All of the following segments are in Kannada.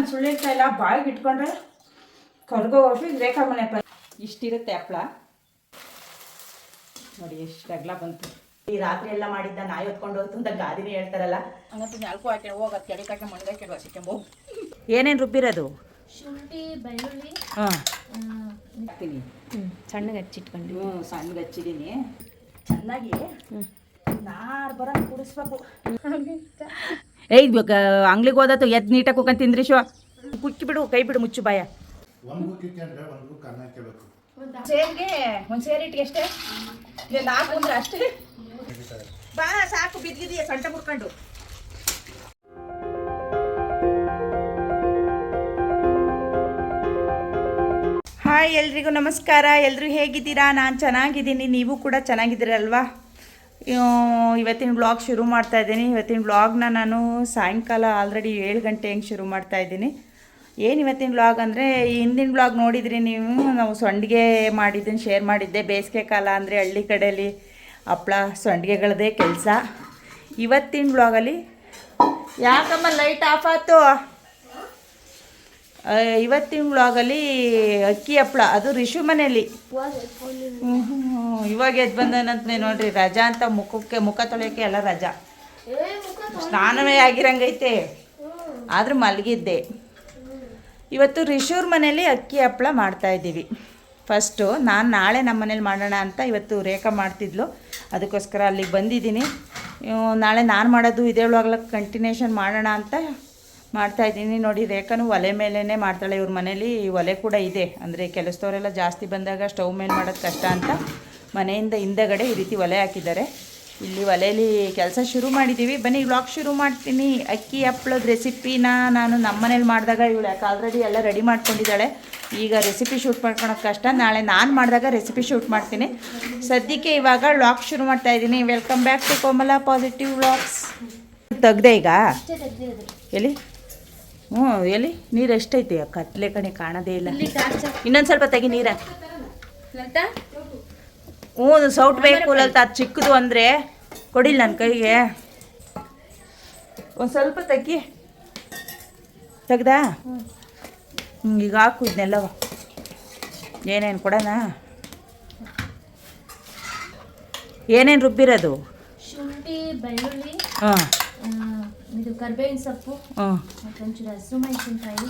ಸುಳ್ಳು ಹೇಳ್ತಾ ಇಲ್ಲ, ಬಾಯಿಗೆ ಇಟ್ಕೊಂಡ್ರೆ ಕರ್ಗೋ ಹೋಗಿ ರೇಖಾ ಮನೆ ಹಪ್ಪಳ ಇಷ್ಟಿರುತ್ತೆ ಹಪ್ಪಳ ನೋಡಿ, ಎಷ್ಟು ಅಗಲ ಬಂತು. ಈ ರಾತ್ರಿ ಎಲ್ಲ ಮಾಡಿದ್ದ ನಾಯಿ ಹೊತ್ಕೊಂಡು ಹೋಗ್ತು ಅಂತ ಗಾದಿನೇ ಹೇಳ್ತಾರಲ್ಲ, ಹಂಗಂತೂ ನಾಲ್ಕು ಹಾಕಿ ಹೋಗೋದು ಕೆಳಕಾಕೆ ಮಣ್ಗೆ ಕೆಡುವ ಸಿಕ್ಕಂಬೋ. ಏನೇನು ರುಬ್ಬಿರೋದು? ಶುಂಠಿ, ಬೆಳ್ಳುಳ್ಳಿ ಹಾಕ್ತೀನಿ. ಸಣ್ಣಗೆ ಹಚ್ಚಿಟ್ಕೊಂಡು. ಸಣ್ಣಗೆ ಹಚ್ಚಿದ್ದೀನಿ. ಚೆನ್ನಾಗಿ ನಾರು ಬರೋದು ಕುಡಿಸ್ಬೇಕು. ಅಂಗ್ಳಿಗೆ ಹೋದತ್ತು ಎದ್ದು ನೀಟಾಗಿ ಕುಕ್ಕಂಡು ತಿಂದ್ರಿ ಶೋ. ಕುಕ್ಕಿ ಬಿಡು, ಕೈ ಬಿಡು, ಮುಚ್ಚು ಬಾಯ. ಸೇರಿಗೆ ಒಂದು ಸೇರಿಟ್ಟಿಗೆ ಅಷ್ಟೇ, ನಾಲ್ಕು ಅಂದ್ರೆ ಅಷ್ಟೇ. ಬಾ ಸಾಕು, ಬಿದ್ದಿದೆಯಾ ಸೊಂಟ ಮುರ್ಕೊಂಡು. ಹಾಯ್ ಎಲ್ರಿಗೂ ನಮಸ್ಕಾರ. ಎಲ್ಲರೂ ಹೇಗಿದ್ದೀರಾ? ನಾನು ಚೆನ್ನಾಗಿದ್ದೀನಿ, ನೀವು ಕೂಡ ಚೆನ್ನಾಗಿದ್ದೀರಲ್ವಾ? ಇವತ್ತಿನ ಬ್ಲಾಗ್ ಶುರು ಮಾಡ್ತಾಯಿದ್ದೀನಿ. ಇವತ್ತಿನ ಬ್ಲಾಗ್ನ ನಾನು ಸಾಯಂಕಾಲ ಆಲ್ರೆಡಿ 7 ಗಂಟೆ ಹೆಂಗೆ ಶುರು ಮಾಡ್ತಾಯಿದ್ದೀನಿ. ಏನು ಇವತ್ತಿನ ಬ್ಲಾಗ್ ಅಂದರೆ, ಹಿಂದಿನ ಬ್ಲಾಗ್ ನೋಡಿದ್ರಿ ನೀವು, ನಾವು ಸಂಡಿಗೆ ಮಾಡಿದ್ದನ್ನು ಶೇರ್ ಮಾಡಿದ್ದೆ. ಬೇಸಿಗೆ ಕಾಲ ಅಂದರೆ ಹಳ್ಳಿ ಕಡೆಯಲ್ಲಿ ಹಪ್ಪಳ ಸಂಡಿಗೆಗಳದೇ ಕೆಲಸ. ಇವತ್ತಿನ ಬ್ಲಾಗಲ್ಲಿ ಯಾಕಮ್ಮ ಲೈಟ್ ಆಫ್ ಆಯ್ತು? ಇವತ್ತಿನ ಬ್ಲಾಗಲ್ಲಿ ಅಕ್ಕಿ ಹಪ್ಪಳ, ಅದು ರಿಷು ಮನೇಲಿ. ಇವಾಗ ಎದ್ದು ಬಂದನಂತನೇ ನೋಡ್ರಿ. ರಜಾ ಅಂತ ಮುಖ ತೊಳೆಯೋಕ್ಕೆ ಎಲ್ಲ ರಜಾ, ಸ್ನಾನವೇ ಆಗಿರಂಗೈತೆ, ಆದರೂ ಮಲಗಿದ್ದೆ. ಇವತ್ತು ರಿಷೂರ್ ಮನೇಲಿ ಅಕ್ಕಿ ಹಪ್ಪಳ ಮಾಡ್ತಾಯಿದ್ದೀವಿ. ಫಸ್ಟು ನಾನು ನಾಳೆ ನಮ್ಮ ಮನೇಲಿ ಮಾಡೋಣ ಅಂತ, ಇವತ್ತು ರೇಖಾ ಮಾಡ್ತಿದ್ಲು, ಅದಕ್ಕೋಸ್ಕರ ಅಲ್ಲಿಗೆ ಬಂದಿದ್ದೀನಿ. ನಾಳೆ ನಾನು ಮಾಡೋದು ಇದೇ ವ್ಲಾಗ್ಲ ಕಂಟಿನ್ಯೂಷನ್ ಮಾಡೋಣ ಅಂತ ಮಾಡ್ತಾಯಿದ್ದೀನಿ. ನೋಡಿ, ರೇಖಾನು ಒಲೆ ಮೇಲೇ ಮಾಡ್ತಾಳೆ. ಇವ್ರ ಮನೇಲಿ ಒಲೆ ಕೂಡ ಇದೆ, ಅಂದರೆ ಕೆಲಸದವರೆಲ್ಲ ಜಾಸ್ತಿ ಬಂದಾಗ ಸ್ಟವ್ ಮೇಲೆ ಮಾಡೋದು ಕಷ್ಟ ಅಂತ ಮನೆಯಿಂದ ಹಿಂದಗಡೆ ಈ ರೀತಿ ಒಲೆ ಹಾಕಿದ್ದಾರೆ. ಇಲ್ಲಿ ಒಲೆಯಲ್ಲಿ ಕೆಲಸ ಶುರು ಮಾಡಿದ್ದೀವಿ. ಬನ್ನಿ ವ್ಲಾಗ್ ಶುರು ಮಾಡ್ತೀನಿ. ಅಕ್ಕಿ ಹಪ್ಪಳದ ರೆಸಿಪಿನ ನಾನು ನಮ್ಮ ಮನೇಲಿ ಮಾಡಿದಾಗ ಇವಳು ಯಾಕೆ ಆಲ್ರೆಡಿ ಎಲ್ಲ ರೆಡಿ ಮಾಡ್ಕೊಂಡಿದ್ದಾಳೆ. ಈಗ ರೆಸಿಪಿ ಶೂಟ್ ಮಾಡ್ಕೊಳೋಕ್ಕೆ ಕಷ್ಟ, ನಾಳೆ ನಾನು ಮಾಡಿದಾಗ ರೆಸಿಪಿ ಶೂಟ್ ಮಾಡ್ತೀನಿ. ಸದ್ಯಕ್ಕೆ ಇವಾಗ ವ್ಲಾಗ್ ಶುರು ಮಾಡ್ತಾಯಿದ್ದೀನಿ. Welcome back to Komala positive vlogs. ತೆಗ್ದೆ ಈಗ? ಎಲ್ಲಿ? ಎಲ್ಲಿ ನೀರು ಎಷ್ಟೈತಿ? ಕತ್ಲೆ ಕಣೆ ಕಾಣೋದೇ ಇಲ್ಲ. ಇನ್ನೊಂದು ಸ್ವಲ್ಪ ತೆಗಿ ನೀರ. ಸೌಟ್ ಬೇಕು ಲಲ್ತ, ಅದು ಚಿಕ್ಕದು ಅಂದರೆ ಕೊಡಿಲ್ಲ ನನ್ನ ಕೈಗೆ. ಒಂದು ಸ್ವಲ್ಪ ತೆಗ್ದಾ? ಈಗ ಹಾಕು ಇದನ್ನೆಲ್ಲವ. ಏನೇನು ಕೊಡೋಣ? ಏನೇನು ರುಬ್ಬಿರೋದು? ಶುಂಠಿ, ಬೆಳ್ಳುಳ್ಳಿ, ಇದು ಕರ್ಬೇವಿನ ಸೊಪ್ಪು, ಒಂಚೂರು ಹಸಿಮೆಣಸಿನ್ಕಾಯಿ,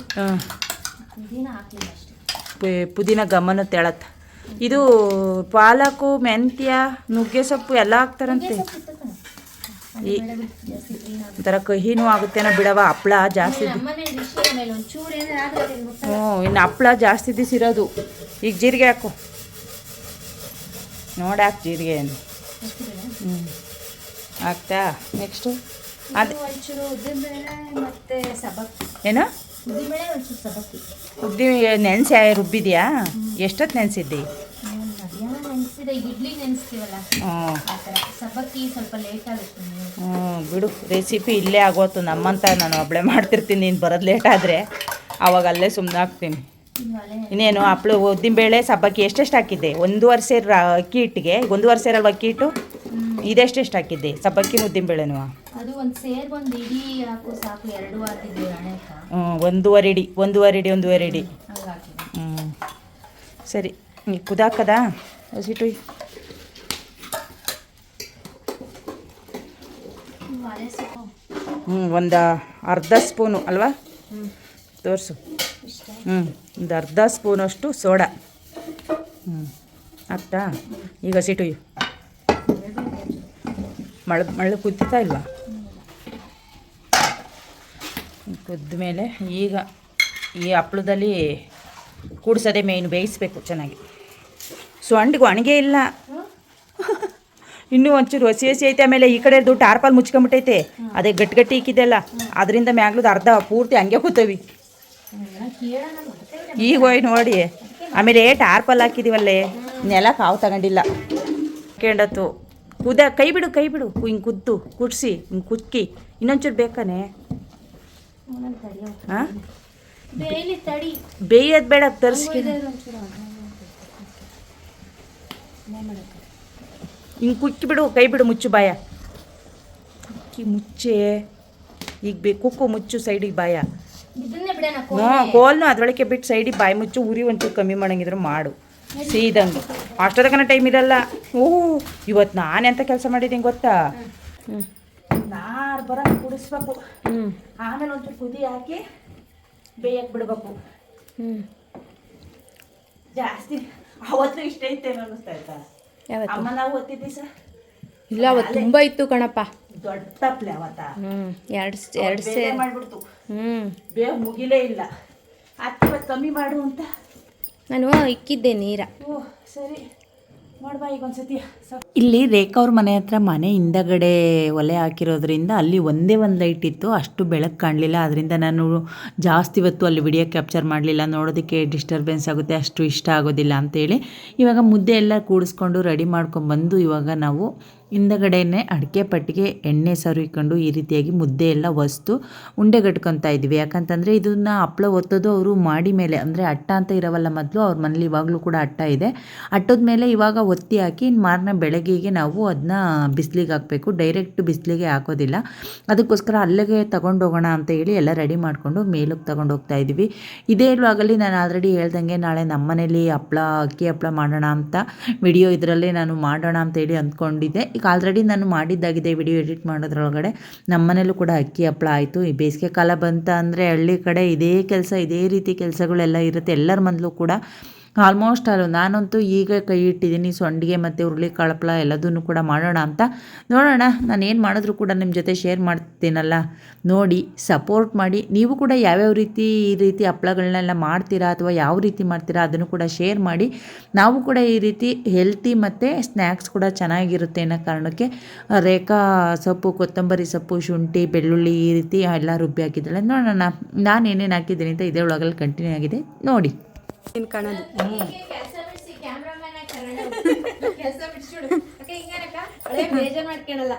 ಪುದೀನ ಹಾಕಲಿಲ್ಲ ಅಷ್ಟೇ. ಪುದೀನ ಗಮನ ತೆಳತ್ತ. ಇದು ಪಾಲಕು, ಮೆಂತ್ಯ, ನುಗ್ಗೆ ಸೊಪ್ಪು ಎಲ್ಲ ಹಾಕ್ತಾರಂತೆ. ಒಂಥರ ಕಹಿನೂ ಆಗುತ್ತೇನೋ ಬಿಡವ. ಹಪ್ಪಳ ಜಾಸ್ತಿ, ಇನ್ನು ಹಪ್ಪಳ ಜಾಸ್ತಿ ದಿವಸ ಇರೋದು. ಈಗ ಜೀರಿಗೆ ಹಾಕು, ನೋಡಿ ಹಾಕು ಜೀರಿಗೆ. ಹಾಕ್ತಾ? ನೆಕ್ಸ್ಟು ಅದು ಏನು? ಉದ್ದಿ ನೆನೆಸಿ ರುಬ್ಬಿದ್ಯಾ? ಎಷ್ಟೊತ್ತು ನೆನೆಸಿದ್ದಿ? ಬಿಡು, ರೆಸಿಪಿ ಇಲ್ಲೇ ಆಗೋತು. ನಮ್ಮಂತ ನಾನು ಒಬ್ಬಳೆ ಮಾಡ್ತಿರ್ತೀನಿ, ನೀನು ಬರೋದು ಲೇಟ್ ಆದರೆ ಆವಾಗ ಅಲ್ಲೇ ಸುಮ್ಮನೆ ಹಾಕ್ತೀನಿ. ಇನ್ನೇನು ಹಪ್ಪಳು, ಉದ್ದಿನಬೇಳೆ, ಸಬ್ಬಕ್ಕಿ ಎಷ್ಟೆಷ್ಟು ಹಾಕಿದ್ದೆ? 1.5 ಸೇರು ಅಕ್ಕಿ ಹಿಟ್ಟಿಗೆ. 1.5 ಸೇರಲ್ವ ಅಕ್ಕಿ ಹಿಟ್ಟು? ಇದೆಷ್ಟೆಷ್ಟು ಹಾಕಿದ್ದೆ ಸಬ್ಬಕ್ಕಿ ಉದ್ದಿನಬೇಳೆನೂ? ಅದು ಒಂದು ಸೇರ್ ಒಂದು ಇಡೀ ಹಾಕು ಸಾಕು. 2 ಹಾಕಿದ್ದೆ ಅಣೆಕ. 1.5 ಇಡಿ. ಸರಿ, ಈಗ ಕುದಾಕದ ಹಸಿಟ್ಟು. ಒಂದು ಅರ್ಧ ಸ್ಪೂನು ಅಲ್ವಾ? ತೋರಿಸು. ಒಂದು ಅರ್ಧ ಸ್ಪೂನಷ್ಟು ಸೋಡಾ. ಆಗ್ತಾ? ಈಗ ಹಸಿಟ್ಟು ಮಳ್ಳು ಕುದ್ತಾ ಇಲ್ವಾ? ಕುದ್ದ ಮೇಲೆ ಈಗ ಈ ಹಪ್ಪಳದಲ್ಲಿ ಕೂಡಿಸೋದೇ ಮೇಯ್ನು. ಬೇಯಿಸ್ಬೇಕು ಚೆನ್ನಾಗಿ. ಸೊಂಡಿಗೆ ಒಣಗೆ ಇಲ್ಲ, ಇನ್ನೂ ಒಂಚೂರು ಹಸಿ ಐತೆ. ಆಮೇಲೆ ಈ ಕಡೆದು ಟಾರ್ಪಲ್ ಮುಚ್ಕೊಂಬಿಟ್ಟೈತೆ, ಅದೇ ಗಟ್ಟಿ ಇಕ್ಕಿದೆಲ್ಲ, ಅದರಿಂದ ಮ್ಯಾಗ್ಲದ ಅರ್ಧ ಪೂರ್ತಿ ಹಂಗೆ ಕೂತವಿ. ಈಗ ಹೋಯ್ ನೋಡಿ. ಆಮೇಲೆ ಟಾರ್ಪಲ್ ಹಾಕಿದ್ದೀವಲ್ಲೇ, ನೆಲ ಕಾವು ತಗೊಂಡಿಲ್ಲ. ಕೇಳತ್ತು ಕೈ ಬಿಡು ಹಿಂಗೆ ಕುದಿಸಿ ಹಿಂಗೆ ಕುದ್ಕಿ. ಇನ್ನೊಂಚೂರು ಬೇಕಾನೆ? ಹಾಂ, ಬೇಯೋದು ಬೇಡ, ತರಿಸ್ಕಿ. ಹಿಂಗೆ ಕುಕ್ಕಿ ಬಿಡು, ಕೈ ಬಿಡು, ಮುಚ್ಚು ಬಾಯ. ಕುಕ್ಕಿ ಮುಚ್ಚೆ. ಈಗ ಕುಕ್ಕು ಮುಚ್ಚು ಸೈಡಿಗೆ ಬಾಯ. ಇದನ್ನೇ ಬಿಡೋಣ ಕೋಲ್ನು ಅದ್ರೊಳಗೆ ಬಿಟ್ಟು ಸೈಡಿಗೆ ಬಾಯಿ ಮುಚ್ಚು ಉರಿ ಒಂಚೂರು ಕಮ್ಮಿ ಮಾಡಂಗಿದ್ರು ಮಾಡು ಸೀದಂಗೆ ಅಷ್ಟೊತ್ತಕನ ಟೈಮ್ ಇರಲ್ಲ. ಇವತ್ತು ನಾನು ಎಂತ ಕೆಲಸ ಮಾಡಿದ್ದೀನಿ ಗೊತ್ತಾ, ನಾರು ಬರ ಕುಡಿಸ್ಬೇಕು, ಆಮೇಲೆ ಒಂಚೂರು ಕುದಿ ಹಾಕಿ ಬೇಯಕ್ಕೆ ಬಿಡ್ಬೇಕು. ಜಾಸ್ತಿ ಅವತ್ತು ಇಷ್ಟ ಐತೇನೋ ಅನ್ನಿಸ್ತಾ ಆಯ್ತಾ ಅಮ್ಮ. ನಾವು ಓದ್ತಿದ್ವಿ ಸರ್, ಇಲ್ಲ ಅವತ್ತು ತುಂಬ ಇತ್ತು ಕಣಪ್ಪ, ದೊಡ್ಡ ತಪ್ಪಲೆ ಅವತ್ತ ಎರಡು ಸೇರಿ ಮಾಡ್ಬಿಡ್ತು. ಬೇಗ ಮುಗಿಲೇ ಇಲ್ಲ. ಅತ್ತೆ ಇವತ್ತು ಕಮ್ಮಿ ಮಾಡು ಅಂತ ನಾನು ಇಕ್ಕಿದ್ದೆ ನೀರ. ಓ ಸರಿ ನೋಡ್ಬಾ ಈಗ ಒಂದ್ಸತಿ. ಇಲ್ಲಿ ರೇಖಾ ಅವ್ರ ಮನೆ ಹತ್ರ ಮನೆ ಹಿಂದಗಡೆ ಒಲೆ ಹಾಕಿರೋದ್ರಿಂದ ಅಲ್ಲಿ ಒಂದೇ ಒಂದು ಲೈಟ್ ಇತ್ತು, ಅಷ್ಟು ಬೆಳಕು ಕಾಣಲಿಲ್ಲ. ಅದರಿಂದ ನಾನು ಜಾಸ್ತಿ ಹೊತ್ತು ಅಲ್ಲಿ ವಿಡಿಯೋ ಕ್ಯಾಪ್ಚರ್ ಮಾಡಲಿಲ್ಲ, ನೋಡೋದಕ್ಕೆ ಡಿಸ್ಟರ್ಬೆನ್ಸ್ ಆಗುತ್ತೆ, ಅಷ್ಟು ಇಷ್ಟ ಆಗೋದಿಲ್ಲ ಅಂತೇಳಿ. ಇವಾಗ ಮುದ್ದೆ ಎಲ್ಲ ಕೂಡಿಸ್ಕೊಂಡು ರೆಡಿ ಮಾಡ್ಕೊಂಡ್ಬಂದು ಇವಾಗ ನಾವು ಹಿಂದಗಡೆನೇ ಅಡಿಕೆ ಪಟ್ಟಿಗೆ ಎಣ್ಣೆ ಸರಿಕೊಂಡು ಈ ರೀತಿಯಾಗಿ ಮುದ್ದೆ ಎಲ್ಲ ಒಸ್ತು ಉಂಡೆ ಗಟ್ಕೊತಾ ಇದ್ವಿ. ಯಾಕಂತಂದರೆ ಇದನ್ನು ಹಪ್ಪಳ ಒತ್ತೋದು ಅವರು ಮಾಡಿ ಮೇಲೆ, ಅಂದರೆ ಅಟ್ಟ ಅಂತ ಇರೋವಲ್ಲ ಮೊದಲು, ಅವ್ರ ಮನೇಲಿ ಇವಾಗಲೂ ಕೂಡ ಅಟ್ಟ ಇದೆ. ಅಟ್ಟದ ಮೇಲೆ ಇವಾಗ ಒತ್ತಿ ಹಾಕಿ ಮಾರನೇ ಬೆಳಗ್ಗೆಗೆ ನಾವು ಅದನ್ನ ಬಿಸಿಲಿಗೆ ಹಾಕಬೇಕು, ಡೈರೆಕ್ಟ್ ಬಿಸಿಲಿಗೆ ಹಾಕೋದಿಲ್ಲ. ಅದಕ್ಕೋಸ್ಕರ ಅಲ್ಲಿಗೆ ತಗೊಂಡೋಗೋಣ ಅಂತ ಹೇಳಿ ಎಲ್ಲ ರೆಡಿ ಮಾಡಿಕೊಂಡು ಮೇಲಕ್ಕೆ ತಗೊಂಡು ಹೋಗ್ತಾ ಇದ್ವಿ. ಇದೇ ವ್ಲಾಗಲ್ಲಿ ನಾನು ಆಲ್ರೆಡಿ ಹೇಳ್ದಂಗೆ ನಾಳೆ ನಮ್ಮ ಮನೇಲಿ ಅಕ್ಕಿ ಹಪ್ಪಳ ಮಾಡೋಣ ಅಂತ ವಿಡಿಯೋ ಇದರಲ್ಲೇ ನಾನು ಮಾಡೋಣ ಅಂತೇಳಿ ಅಂದ್ಕೊಂಡಿದ್ದೆ. ಈಗ ಆಲ್ರೆಡಿ ನಾನು ಮಾಡಿದ್ದಾಗಿದೆ ವಿಡಿಯೋ ಎಡಿಟ್ ಮಾಡೋದ್ರೊಳಗಡೆ. ನಮ್ಮ ಮನೇಲೂ ಕೂಡ ಅಕ್ಕಿ ಹಪ್ಪಳ ಆಯಿತು. ಈ ಬೇಸಿಗೆ ಕಾಲ ಬಂತ ಅಂದರೆ ಹಳ್ಳಿ ಕಡೆ ಇದೇ ಕೆಲಸ, ಇದೇ ರೀತಿ ಕೆಲಸಗಳೆಲ್ಲ ಇರುತ್ತೆ ಎಲ್ಲರ ಮನೇಲೂ ಕೂಡ. ಆಲ್ಮೋಸ್ಟ್ ಅಲ್ಲ, ನಾನಂತೂ ಈಗ ಕೈ ಇಟ್ಟಿದ್ದೀನಿ ಸೊಂಡಿಗೆ ಮತ್ತು ಹುರುಳಿಕಾಳು ಹಪ್ಪಳ ಎಲ್ಲದನ್ನು ಕೂಡ ಮಾಡೋಣ ಅಂತ. ನೋಡೋಣ, ನಾನು ಏನು ಮಾಡಿದ್ರೂ ಕೂಡ ನಿಮ್ಮ ಜೊತೆ ಶೇರ್ ಮಾಡ್ತೀನಲ್ಲ, ನೋಡಿ ಸಪೋರ್ಟ್ ಮಾಡಿ. ನೀವು ಕೂಡ ಯಾವ್ಯಾವ ರೀತಿ ಈ ರೀತಿ ಹಪ್ಪಳಗಳನ್ನೆಲ್ಲ ಮಾಡ್ತೀರಾ ಅಥವಾ ಯಾವ ರೀತಿ ಮಾಡ್ತೀರಾ ಅದನ್ನು ಕೂಡ ಶೇರ್ ಮಾಡಿ. ನಾವು ಕೂಡ ಈ ರೀತಿ ಹೆಲ್ತಿ ಮತ್ತು ಸ್ನ್ಯಾಕ್ಸ್ ಕೂಡ ಚೆನ್ನಾಗಿರುತ್ತೆ ಅನ್ನೋ ಕಾರಣಕ್ಕೆ ರೇಖಾ ಸೊಪ್ಪು, ಕೊತ್ತಂಬರಿ ಸೊಪ್ಪು, ಶುಂಠಿ, ಬೆಳ್ಳುಳ್ಳಿ ಈ ರೀತಿ ಎಲ್ಲ ರುಬ್ಬಿ ಹಾಕಿದ್ದಾಳೆ. ನೋಡೋಣ ನಾನು ಏನೇನು ಹಾಕಿದ್ದೀನಿ ಅಂತ ಇದೇ ಒಳಗಲ್ಲಿ ಕಂಟಿನ್ಯೂ ಆಗಿದೆ ನೋಡಿ. ಕಾಣೋದು ಬೇಜಾರು ಮಾಡ್ಕೊಳಲ್ಲ,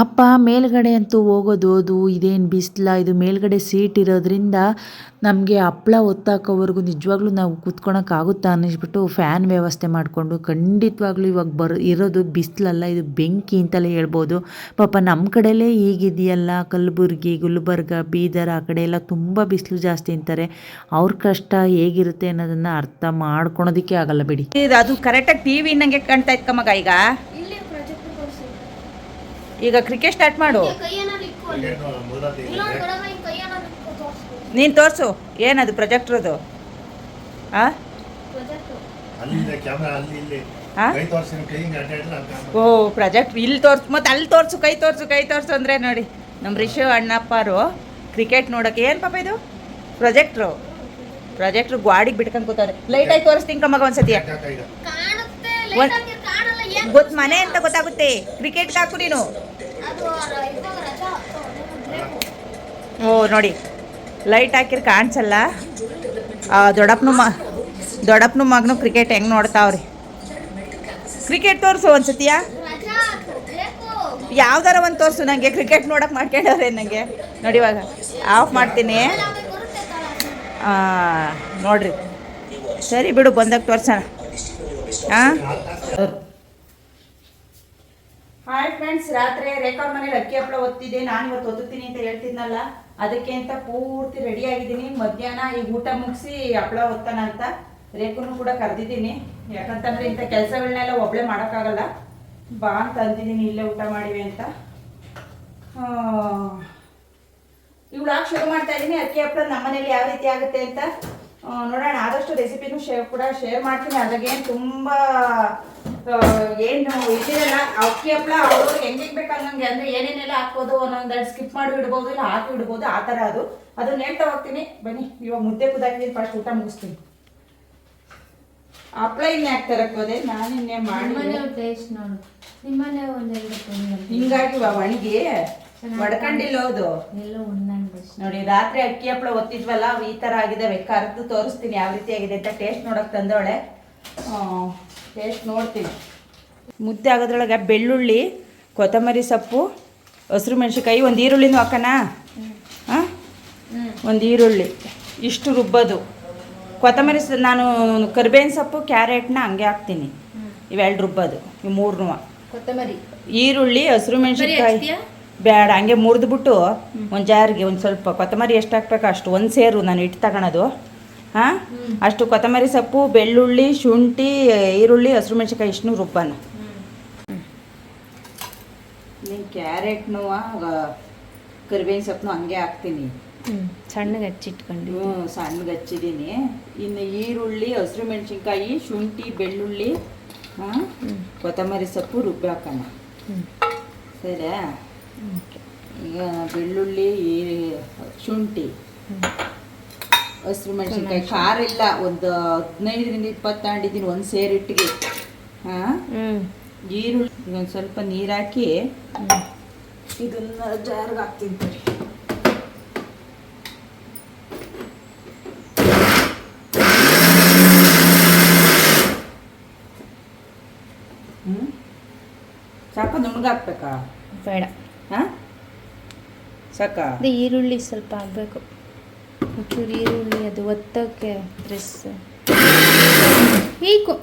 ಅಪ್ಪ ಮೇಲ್ಗಡೆ ಅಂತೂ ಹೋಗೋದು ಇದೇನು ಬಿಸಿಲ, ಇದು ಮೇಲ್ಗಡೆ ಸೀಟ್ ಇರೋದ್ರಿಂದ ನಮಗೆ ಹಪ್ಪಳ ಒತ್ತಾಕೋವರೆಗೂ ನಿಜವಾಗ್ಲೂ ನಾವು ಕೂತ್ಕೊಳಕ್ಕಾಗುತ್ತಾ ಅನ್ನಿಸ್ಬಿಟ್ಟು ಫ್ಯಾನ್ ವ್ಯವಸ್ಥೆ ಮಾಡಿಕೊಂಡು, ಖಂಡಿತವಾಗ್ಲೂ ಇವಾಗ ಇರೋದು ಬಿಸಿಲಲ್ಲ, ಇದು ಬೆಂಕಿ ಅಂತಲೇ ಹೇಳ್ಬೋದು. ಪಾಪ ನಮ್ಮ ಕಡೆಯಲ್ಲೇ ಹೀಗಿದೆಯಲ್ಲ, ಕಲಬುರ್ಗಿ, ಗುಲ್ಬರ್ಗ, ಬೀದರ್ ಆ ಕಡೆ ಎಲ್ಲ ತುಂಬ ಬಿಸಿಲು ಜಾಸ್ತಿ ಅಂತಾರೆ. ಅವ್ರ ಕಷ್ಟ ಹೇಗಿರುತ್ತೆ ಅನ್ನೋದನ್ನು ಅರ್ಥ ಮಾಡ್ಕೊಳೋದಕ್ಕೆ ಆಗಲ್ಲ ಬಿಡಿ. ಅದು ಕರೆಕ್ಟಾಗಿ ಟಿ ವಿ ನಂಗೆ ಕಾಣ್ತಾ ಇತ್ತು ಮಗ. ಈಗ ಕ್ರಿಕೆಟ್ ಸ್ಟಾರ್ಟ್ ಮಾಡು, ನೀನು ತೋರಿಸು ಏನದು ಪ್ರೊಜೆಕ್ಟ್ರದು. ಓ ಪ್ರಾಜೆಕ್ಟ್ ಇಲ್ಲಿ ತೋರ್ಸು, ಮತ್ತು ಅಲ್ಲಿ ತೋರಿಸು, ಕೈ ತೋರಿಸು ಅಂದರೆ ನೋಡಿ ನಮ್ಮ ರಿಷು ಅಣ್ಣಪ್ಪರು ಕ್ರಿಕೆಟ್ ನೋಡೋಕೆ. ಏನು ಪಾಪ ಇದು ಪ್ರೊಜೆಕ್ಟ್ರು ಗಾಡಿಗೆ ಬಿಟ್ಕೊಂಡು ಕೂತವ್ರೆ. ಲೈಟಾಗಿ ತೋರಿಸ್ತೀನಿ ಕಮ್ಮಗ ಒಂದ್ಸತಿ, ಮನೆ ಅಂತ ಗೊತ್ತಾಗುತ್ತೆ. ಕ್ರಿಕೆಟ್ಗೆ ಹಾಕು ನೀನು. ಓ ನೋಡಿ ಲೈಟ್ ಹಾಕಿರ್ ಕಾಣಿಸಲ್ಲ. ದೊಡ್ಡಪ್ಪನ ಮಗನು ಕ್ರಿಕೆಟ್ ಹೆಂಗೆ ನೋಡ್ತಾವ್ರಿ. ಕ್ರಿಕೆಟ್ ತೋರಿಸು ಒಂದ್ಸತಿಯಾ, ಯಾವ್ದಾರ ಒಂದು ತೋರಿಸು ನನಗೆ. ಕ್ರಿಕೆಟ್ ನೋಡೋಕೆ ಮಾಡ್ಕೊಂಡವ್ರೆ ನನಗೆ. ನೋಡಿ ಇವಾಗ ಆಫ್ ಮಾಡ್ತೀನಿ ನೋಡ್ರಿ. ಸರಿ ಬಿಡು, ಬಂದಾಗ ತೋರ್ಸೋಣ. ಹಾಯ್ ಫ್ರೆಂಡ್ಸ್, ರಾತ್ರಿ ರೇಖಾ ಮನೇಲಿ ಅಕ್ಕಿ ಹಪ್ಪಳ ಒತ್ತಿದ್ದೆ. ನಾನು ಇವತ್ತು ಒತ್ತುತ್ತೀನಿ ಅಂತ ಹೇಳ್ತಿದ್ನಲ್ಲ, ಅದಕ್ಕೆ ಅಂತ ಪೂರ್ತಿ ರೆಡಿ ಆಗಿದ್ದೀನಿ. ಮಧ್ಯಾಹ್ನ ಈಗ ಊಟ ಮುಗಿಸಿ ಹಪ್ಪಳ ಒತ್ತಾನ ಅಂತ ರೇಖನ್ನು ಕೂಡ ಕರೆದಿದ್ದೀನಿ. ಯಾಕಂತಂದ್ರೆ ಇಂಥ ಕೆಲಸಗಳನ್ನೆಲ್ಲ ಒಬ್ಬಳೇ ಮಾಡೋಕ್ಕಾಗಲ್ಲ, ಬಾ ಅಂತ ಅಂತಿದ್ದೀನಿ, ಇಲ್ಲೇ ಊಟ ಮಾಡಿವೆ ಅಂತ. ಇವ್ಳಾಗ ಶುರು ಮಾಡ್ತಾ ಇದ್ದೀನಿ. ಅಕ್ಕಿ ಹಪ್ಪಳ ನಮ್ಮ ಮನೇಲಿ ಯಾವ ರೀತಿ ಆಗುತ್ತೆ ಅಂತ ನೋಡೋಣ. ಆದಷ್ಟು ರೆಸಿಪಿನೂ ಶೇರ್ ಮಾಡ್ತೀನಿ. ಅದಾಗೇನು ತುಂಬ ಏನು ಇದಿರಲ್ಲ. ಅಕ್ಕಿ ಹಪ್ಪಳ ಅವರು ಹೆಂಗೆ ಬೇಕಂಗೆ, ಅಂದರೆ ಏನೇನೆಲ್ಲ ಹಾಕ್ಬೋದು, ಒಂದೊಂದೆರಡು ಸ್ಕಿಪ್ ಮಾಡಿ ಇಡ್ಬೋದು, ಇಲ್ಲ ಹಾಕಿ ಇಡ್ಬೋದು, ಆ ಥರ ಅದನ್ನ ಹೇಳ್ತಾ ಹೋಗ್ತೀನಿ. ಬನ್ನಿ, ಇವಾಗ ಮುದ್ದೆ ಕುದಾಕಿದ್ದೀನಿ, ಫಸ್ಟ್ ಊಟ ಮುಗಿಸ್ತೀನಿ. ಹಪ್ಪಳ ಇನ್ನೇ ಹಾಕ್ತಾರೆ ಹೋದೆ, ನಾನು ಇನ್ನೇ ಮಾಡಿ ಟೇಸ್ಟ್ ನೋಡು. ನಿಮ್ಮನೆ ಹಿಂಗಾಗಿ ಒಣಗಿ ಒಡ್ಕೊಂಡಿಲ್ಲ. ಹೌದು ನೋಡಿ, ರಾತ್ರಿ ಅಕ್ಕಿ ಹಪ್ಪಳ ಒತ್ತಿದ್ವಲ್ಲ, ಈ ಥರ ಆಗಿದ್ದಾವೆ. ಕರೆದು ತೋರಿಸ್ತೀನಿ ಯಾವ ರೀತಿ ಆಗಿದೆ ಅಂತ. ಟೇಸ್ಟ್ ನೋಡೋಕೆ ತಂದವಳೆ, ಟೇಸ್ಟ್ ನೋಡ್ತೀನಿ. ಮುದ್ದೆ ಆಗೋದ್ರೊಳಗೆ ಬೆಳ್ಳುಳ್ಳಿ, ಕೊತ್ತಂಬರಿ ಸೊಪ್ಪು, ಹಸಿರು ಮೆಣಸಿನ್ಕಾಯಿ, ಒಂದು ಈರುಳ್ಳಿನೂ ಹಾಕೋಣ. ಒಂದು ಈರುಳ್ಳಿ ಇಷ್ಟು ರುಬ್ಬೋದು. ಕೊತ್ತಂಬರಿ ನಾನು ಕರಿಬೇವಿನ ಸೊಪ್ಪು, ಕ್ಯಾರೆಟ್ನ ಹಂಗೆ ಹಾಕ್ತೀನಿ. ಇವೆರಡು ರುಬ್ಬೋದು, ಇವು ಮೂರನ್ನೂ. ಕೊತ್ತಂಬರಿ ಈರುಳ್ಳಿ, ಹಸಿರು ಮೆಣಸಿನ್ಕಾಯಿ ಬೇಡ, ಹಂಗೆ ಮುರಿದ್ಬಿಟ್ಟು ಒಂದು ಜಾರಿಗೆ ಒಂದು ಸ್ವಲ್ಪ ಕೊತ್ತಂಬರಿ ಎಷ್ಟು ಹಾಕ್ಬೇಕು ಅಷ್ಟು, ಒಂದು ಸೇರು ನಾನು ಇಟ್ಟು ತಗೊಳೋದು. ಹಾಂ, ಅಷ್ಟು ಕೊತ್ತಂಬರಿ ಸೊಪ್ಪು, ಬೆಳ್ಳುಳ್ಳಿ, ಶುಂಠಿ, ಈರುಳ್ಳಿ, ಹಸಿರು ಮೆಣಸಿನ್ಕಾಯಿ ಇಷ್ಟನ್ನು ರುಬ್ಬನ. ನೀನು ಕ್ಯಾರೆಟ್ನು ಕರಿಬೇವಿನ ಸೊಪ್ಪು ಹಂಗೆ ಹಾಕ್ತೀನಿ. ಸಣ್ಣಗೆ ಹಚ್ಚಿಟ್ಕೊಂಡು. ಸಣ್ಣಗೆ ಹಚ್ಚಿದ್ದೀನಿ. ಇನ್ನು ಈರುಳ್ಳಿ, ಹಸಿರು ಮೆಣಸಿನ್ಕಾಯಿ, ಶುಂಠಿ, ಬೆಳ್ಳುಳ್ಳಿ, ಕೊತ್ತಂಬರಿ ಸೊಪ್ಪು ರುಬ್ಬಿ ಹಾಕೋಣ. ಸರಿ, ಈಗ ಬೆಳ್ಳುಳ್ಳಿ, ಶುಂಠಿ, ಹಸಿರು ಮೆಣಸಿನ್ಕಾಯಿ, ಖಾರ ಇಲ್ಲ, ಒಂದು 15-20 ತಗೊಂಡಿದ್ದೀನಿ ಒಂದು ಸೇರಿಟ್ಟಿಗೆ. ಹಾಂ, ಈರುಳ್ಳಿ ಒಂದು ಸ್ವಲ್ಪ ನೀರು ಹಾಕಿ ಇದನ್ನು ಜಾರ್ಗೆ ಹಾಕ್ತೀನಿ. ಸಾಕ ನುಣ್ಣಗೆ ಹಾಕ್ಬೇಕಾ? ಬೇಡ. ಹಾಂ, ಸಾಕ. ಅದೇ ಈರುಳ್ಳಿ ಸ್ವಲ್ಪ ಹಾಕಬೇಕು, ಒಂಚೂರು ಈರುಳ್ಳಿ, ಅದು ಒತ್ತಕ್ಕೆ ಪ್ರೆಸ್ ಹೀಗೂ.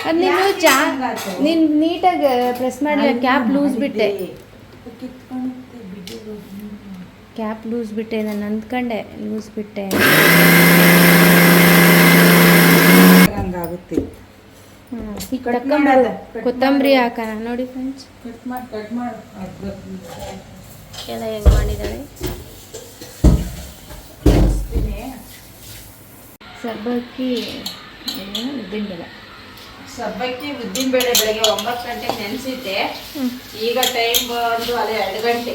ಅದು ನೀನು ನೀಟಾಗಿ ಪ್ರೆಸ್ ಮಾಡಿ ಕ್ಯಾಪ್ ಲೂಸ್ ಬಿಟ್ಟೆ. ಕ್ಯಾಪ್ ಲೂಸ್ ಬಿಟ್ಟೆ, ನಾನು ಅಂದ್ಕೊಂಡೆ ಲೂಸ್ ಬಿಟ್ಟೆ. ಹಂಗಾಗುತ್ತೆ. ಕೊತ್ತಂಬರಿ ಹಾಕೋಣ ನೋಡಿ ಫ್ರೆಂಡ್ಸ್. ಕಟ್ ಮಾಡಿ ಎಲ್ಲ ಹೆಂಗೆ ಮಾಡಿದ್ದಾಳೆ. ಸಬ್ಬಕ್ಕಿ, ಉದ್ದಿನಬೇಳೆ. ಸಬ್ಬಕ್ಕಿ ಉದ್ದಿನಬೇಳೆ ಬೆಳಗ್ಗೆ 9 ಗಂಟೆಗೆ ನೆನೆಸಿದ್ದೆ. ಈಗ ಟೈಮ್ ಬಂದು ಅದೇ 2 ಗಂಟೆ,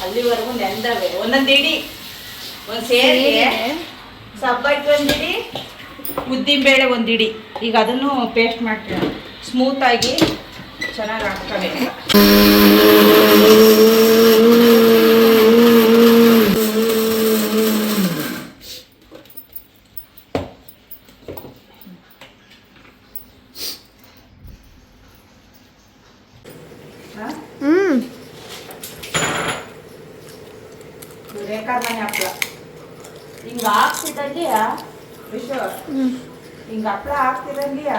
ಅಲ್ಲಿವರೆಗೂ ನೆಂದವೆ. ಒಂದೊಂದು ಇಡಿ, ಒಂದು ಸೇರಿ ಸಬ್ಬಕ್ಕಿ ಒಂದಿಡಿ, ಉದ್ದಿನಬೇಳೆ ಒಂದಿಡಿ. ಈಗ ಅದನ್ನು ಪೇಸ್ಟ್ ಮಾಡ್ತೀವಿ, ಸ್ಮೂತಾಗಿ ಚೆನ್ನಾಗಿ ಹಾಕ್ತವೆ. ಬೇಕಾದ್ರೆ ಹಪ್ಪಳ ಹಿಂಗೆ ಹಾಕ್ತಿದ್ದಂಗೆ ವಿಶ್ವ, ಹಿಂಗೆ ಹಪ್ಪಳ ಹಾಕ್ತಿದ್ದಂಗೆ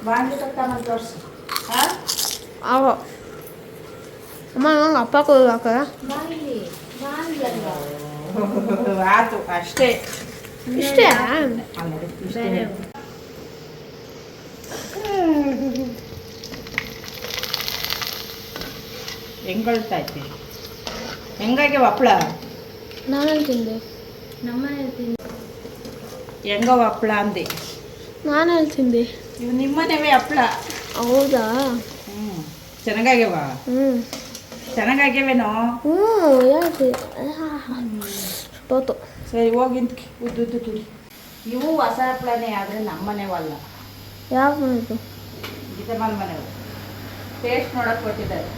ಬಾಂಡ್ಲಿ ತಗೊಂಡು ತೋರಿಸು. ಹಾಂ, ಅಮ್ಮ ನಂಗೆ ಅಪ್ಪ ಕೊಡು ಹಾಕ. ಆಯ್ತು, ಅಷ್ಟೇ. ಇಷ್ಟೇ ಹೆಂಗೊಳ್ತೈತಿ, ಹೆಂಗಾಗ್ಯಾವ ಹಪ್ಪಳ? ನಾನಲ್ಲಿ ತಿಂದೆ, ನಮ್ಮನೇಲಿ ತಿಂದೆ. ಹೆಂಗವ ಹಪ್ಪಳ ಅಂದೆ? ನಾನಲ್ಲಿ ತಿಂದೆ. ಇವು ನಿಮ್ಮನೇವೇ ಹಪ್ಪಳ? ಹೌದಾ? ಚೆನ್ನಾಗ್ಯಾವ? ಚೆನ್ನಾಗ್ಯಾವೇನೋ? ಯಾಕೆ ತೋತು. ಸರಿ, ಹೋಗಿಂತ ಉದ್ದುದ್ದು ತುಡಿ. ಇವು ಹೊಸ ಹಪ್ಪಳನೇ, ಆದರೆ ನಮ್ಮನೇವಲ್ಲ. ಯಾವ ಮನೆದು? ಗೀತಮ್ಮನ ಮನೆಯವು. ಟೇಸ್ಟ್ ನೋಡಕ್ಕೆ ಕೊಟ್ಟಿದ್ದಾರೆ.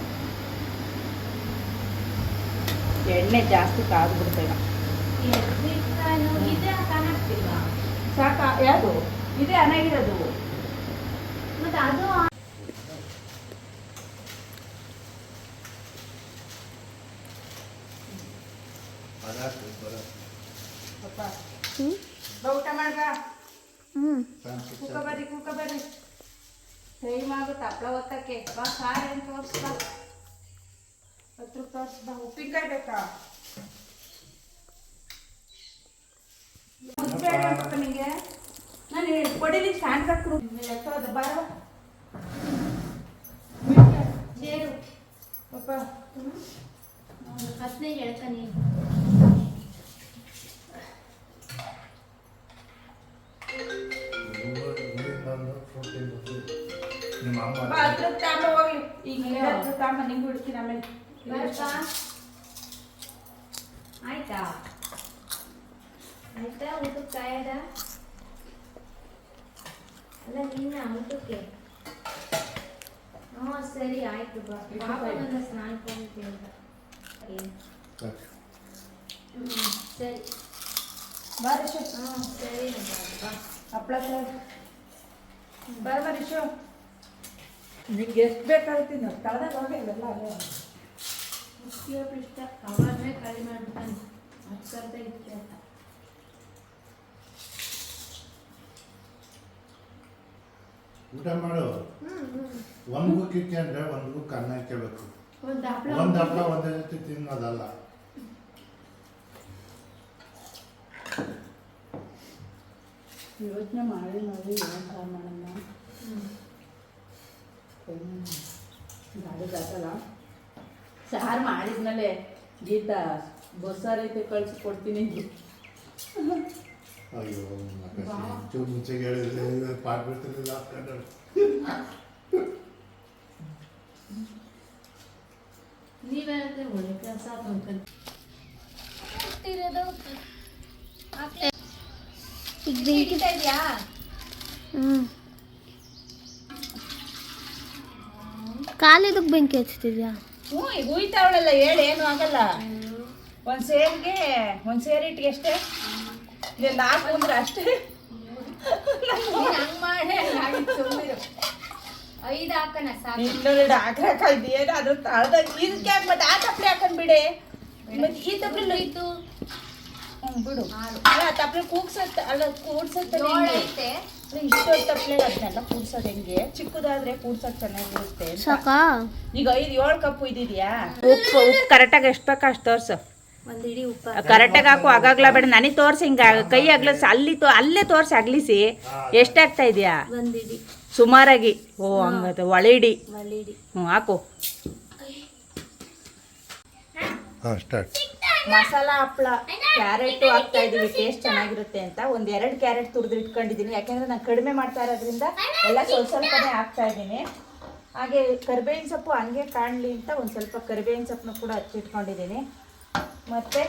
ಎಣ್ಣೆ ಜಾಸ್ತಿ ಕಾದ್ಬಿಡ್ತೇವೆ. ಸಾಕ? ಯಾವುದು ಇದೇ ಅನಾಗಿರೋದು? ಮತ್ತೆ ಅದು ಊಟ ಮಾಡ್ಬ. ಕೂಕ ಬರ್ರಿ. ಟೈಮ್ ಆಗುತ್ತೆ ಹಪ್ಪಳ ಒತ್ತಕ್ಕೆ. ಬಾ, ಸಾರು ಏನು ತೋರಿಸ್ಬಾ, ಹತ್ರ ತೋರಿಸ್ಬಾ. ಉಪ್ಪಿನಕಾಯಿ ಬೇಕಾ? ಬೇಡ ಪಾಪ ನಿಂಗೆ. ನಾನು ಕೊಡಿಲಿ ಸ್ಟ್ಯಾಂಡ್ ಹಾಕ್ರು ಎತ್ತೋದು ಬಾರ ಸೇರು ಪಾಪ. 15 ಎಳ್ಕ ನೀನು. ಹತ್ರ ತಾಂಬ ಹೋಗ್ಲಿ. ಈಗ ಹತ್ರ ತಾಂಬ, ನಿಂಗೆ ಬಿಡ್ತೀನಿ ಆಮೇಲೆ. ಆಯ್ತಾ ಆಯ್ತಾ ಊಟಕ್ಕೆ ಕಾಯದ ಅಲ್ಲ ನಿನ್ನ ಊಟಕ್ಕೆ? ಹ್ಞೂ ಸರಿ ಆಯ್ತು ಬಾ. ಪಾಪನ ಸ್ನಾನಕ್ಕೆ ಹೋಗ್ತೀನಿ ಅಂತ. ಸರಿ ಬಾ ರಿಷು. ಸರಿ ಬಾ. ಹಪ್ಪಳ ಬರ ರಿಷು. ನಿಂಗೆ ಎಷ್ಟು ಬೇಕಾಗ್ತೀನಿ ತಳದಾಗ ಹೋಗಿ ಇವೆಲ್ಲ ಅಲ್ಲೇ ಇಷ್ಟ ಅವರನ್ನೇ ಖಾಲಿ ಮಾಡ್ಬಿಟ್ಟಾನೆ. 10 ಇತ್ತು ಅಂತ ಊಟ ಮಾಡು. ಒಂದು ಬುಕ್ ಇಟ್ಕೊಂಡ್ರೆ ಒಂದು ಬುಕ್ ಅನ್ನ ಇಟ್ಕೋಬೇಕು. ಒಂದು ಹಪ್ಪಳ ಒಂದೇ ಜೊತೆ ತಿನ್ನೋದಲ್ಲ. ಯೋಚನೆ ಮಾಡಿ ಏನು ಸಾರು ಮಾಡೋಣ. ಗಾಡಿ ಗಾತಲ್ಲ ಸಾರು ಮಾಡಿದ್ಮೇಲೆ ಗೀತಾ ಬಸ್ಸಾರು ಐತೆ ಕಳ್ಸಿ ಕೊಡ್ತೀನಿ. ಅಯ್ಯೋ ಚೂರು ಮುಂಚೆಗೆ ಹೇಳಿದ್ರೆ ಪಾಟ್ ಬಿಡ್ತಿರ್ಲಿಲ್ಲ ಹಾಕೊಂಡು. ನೀವೇನಂದ್ರೆ ಒಳ್ಳೆ ಕೆಲಸ ಇದೆಯಾ? ಕಾಲಿದಕ್ಕೆ ಬೆಂಕಿ ಹಚ್ತಿದ್ಯಾ? ಹ್ಞೂ ಈಗ ಹುಯ್ತಾವಳಲ್ಲ, ಹೇಳಿ ಏನು ಆಗಲ್ಲ. ಒಂದು ಸೇರಿಗೆ ಒಂದು ಸೇರಿಟ್ಟಿಗೆ ಅಷ್ಟೇ, ಇದು 4 ಅಂದ್ರೆ ಅಷ್ಟೇ. ಹಂಗ್ ಮಾಡಿ 5 ಹಾಕಣ ಸಾಕು. ಇನ್ನೊಂದು ಹಾಕಾಯ್ತು ಏನು ಅದ್ರ ತಾಳ್ದಾಗ ಇದಕ್ಕೆ ಯಾಕೆ ಮತ್ತೆ ಆ ತಪ್ಪಲೆ ಹಾಕೊಂಡ್ಬಿಡಿ. ಮತ್ತೆ ಈ ತಪ್ಪಲೆ ಹೋಯ್ತು. ಬಿಡು ಅಲ್ಲ ತಪ್ಪಲೆ ಕೂಗ್ಸತ್ತ ಅಲ್ಲ ಕೂಡ್ಸತ್ತೆ ಐತೆ ಇಷ್ಟೊಂದು ತಪ್ಪಲೆ ಅದನ್ನೆಲ್ಲ ಕೂಡ್ಸೋದು ಹೆಂಗೆ? ಚಿಕ್ಕದಾದ್ರೆ ಕೂಡ್ಸೋದು ಚೆನ್ನಾಗಿರುತ್ತೆ. ಸಾಕಾ? ಈಗ 5-7 ಕಪ್ ಇದ್ದಿದ್ಯಾ? ಉಪ್ಪು ಕರೆಕ್ಟಾಗಿ ಎಷ್ಟು ಬೇಕು ಅಷ್ಟು ತೋರ್ಸು. ಒಂದು ಇಡೀ ಉಪ್ಪ ಕರೆಕ್ಟಾಗಿ ಹಾಕು, ಆಗಾಗ್ಲ ಬೇಡ. ನನಗೆ ತೋರ್ಸಿ ಹಿಂಗ ಕೈ ಅಗ್ಲಸ್ ಅಲ್ಲೇ ತೋರ್ಸಿ ಅಗ್ಲಿಸಿ. ಎಷ್ಟಾಗ್ತಾ ಇದೆಯಾ? ಒಂದು ಇಡೀ ಸುಮಾರಾಗಿ. ಓ ಹಂಗದ ಒಳೆ ಇಡಿ. ಒಳ್ಳೆಡಿ. ಹ್ಞೂ ಹಾಕು. ಸ್ಟಾರ್ಟ್. ಮಸಾಲ ಹಪ್ಪಳ ಕ್ಯಾರೆಟ್ ಹಾಕ್ತಾ ಇದೀವಿ, ಟೇಸ್ಟ್ ಚೆನ್ನಾಗಿರುತ್ತೆ ಅಂತ. 1-2 ಕ್ಯಾರೆಟ್ ತುರಿದು ಇಟ್ಕೊಂಡಿದ್ದೀನಿ, ಯಾಕೆಂದ್ರೆ ನಾನು ಕಡಿಮೆ ಮಾಡ್ತಾ ಇರೋದ್ರಿಂದ ಎಲ್ಲ ಸ್ವಲ್ಪನೇ ಹಾಕ್ತಾ ಇದ್ದೀನಿ. ಹಾಗೆ ಕರಿಬೇವಿನ ಸೊಪ್ಪು ಹಂಗೆ ಕಾಣಲಿ ಅಂತ ಒಂದು ಸ್ವಲ್ಪ ಕರಿಬೇವಿನ ಸೊಪ್ಪನ್ನ ಕೂಡ ಹಚ್ಚಿಟ್ಕೊಂಡಿದ್ದೀನಿ. ಮತ್ತೆ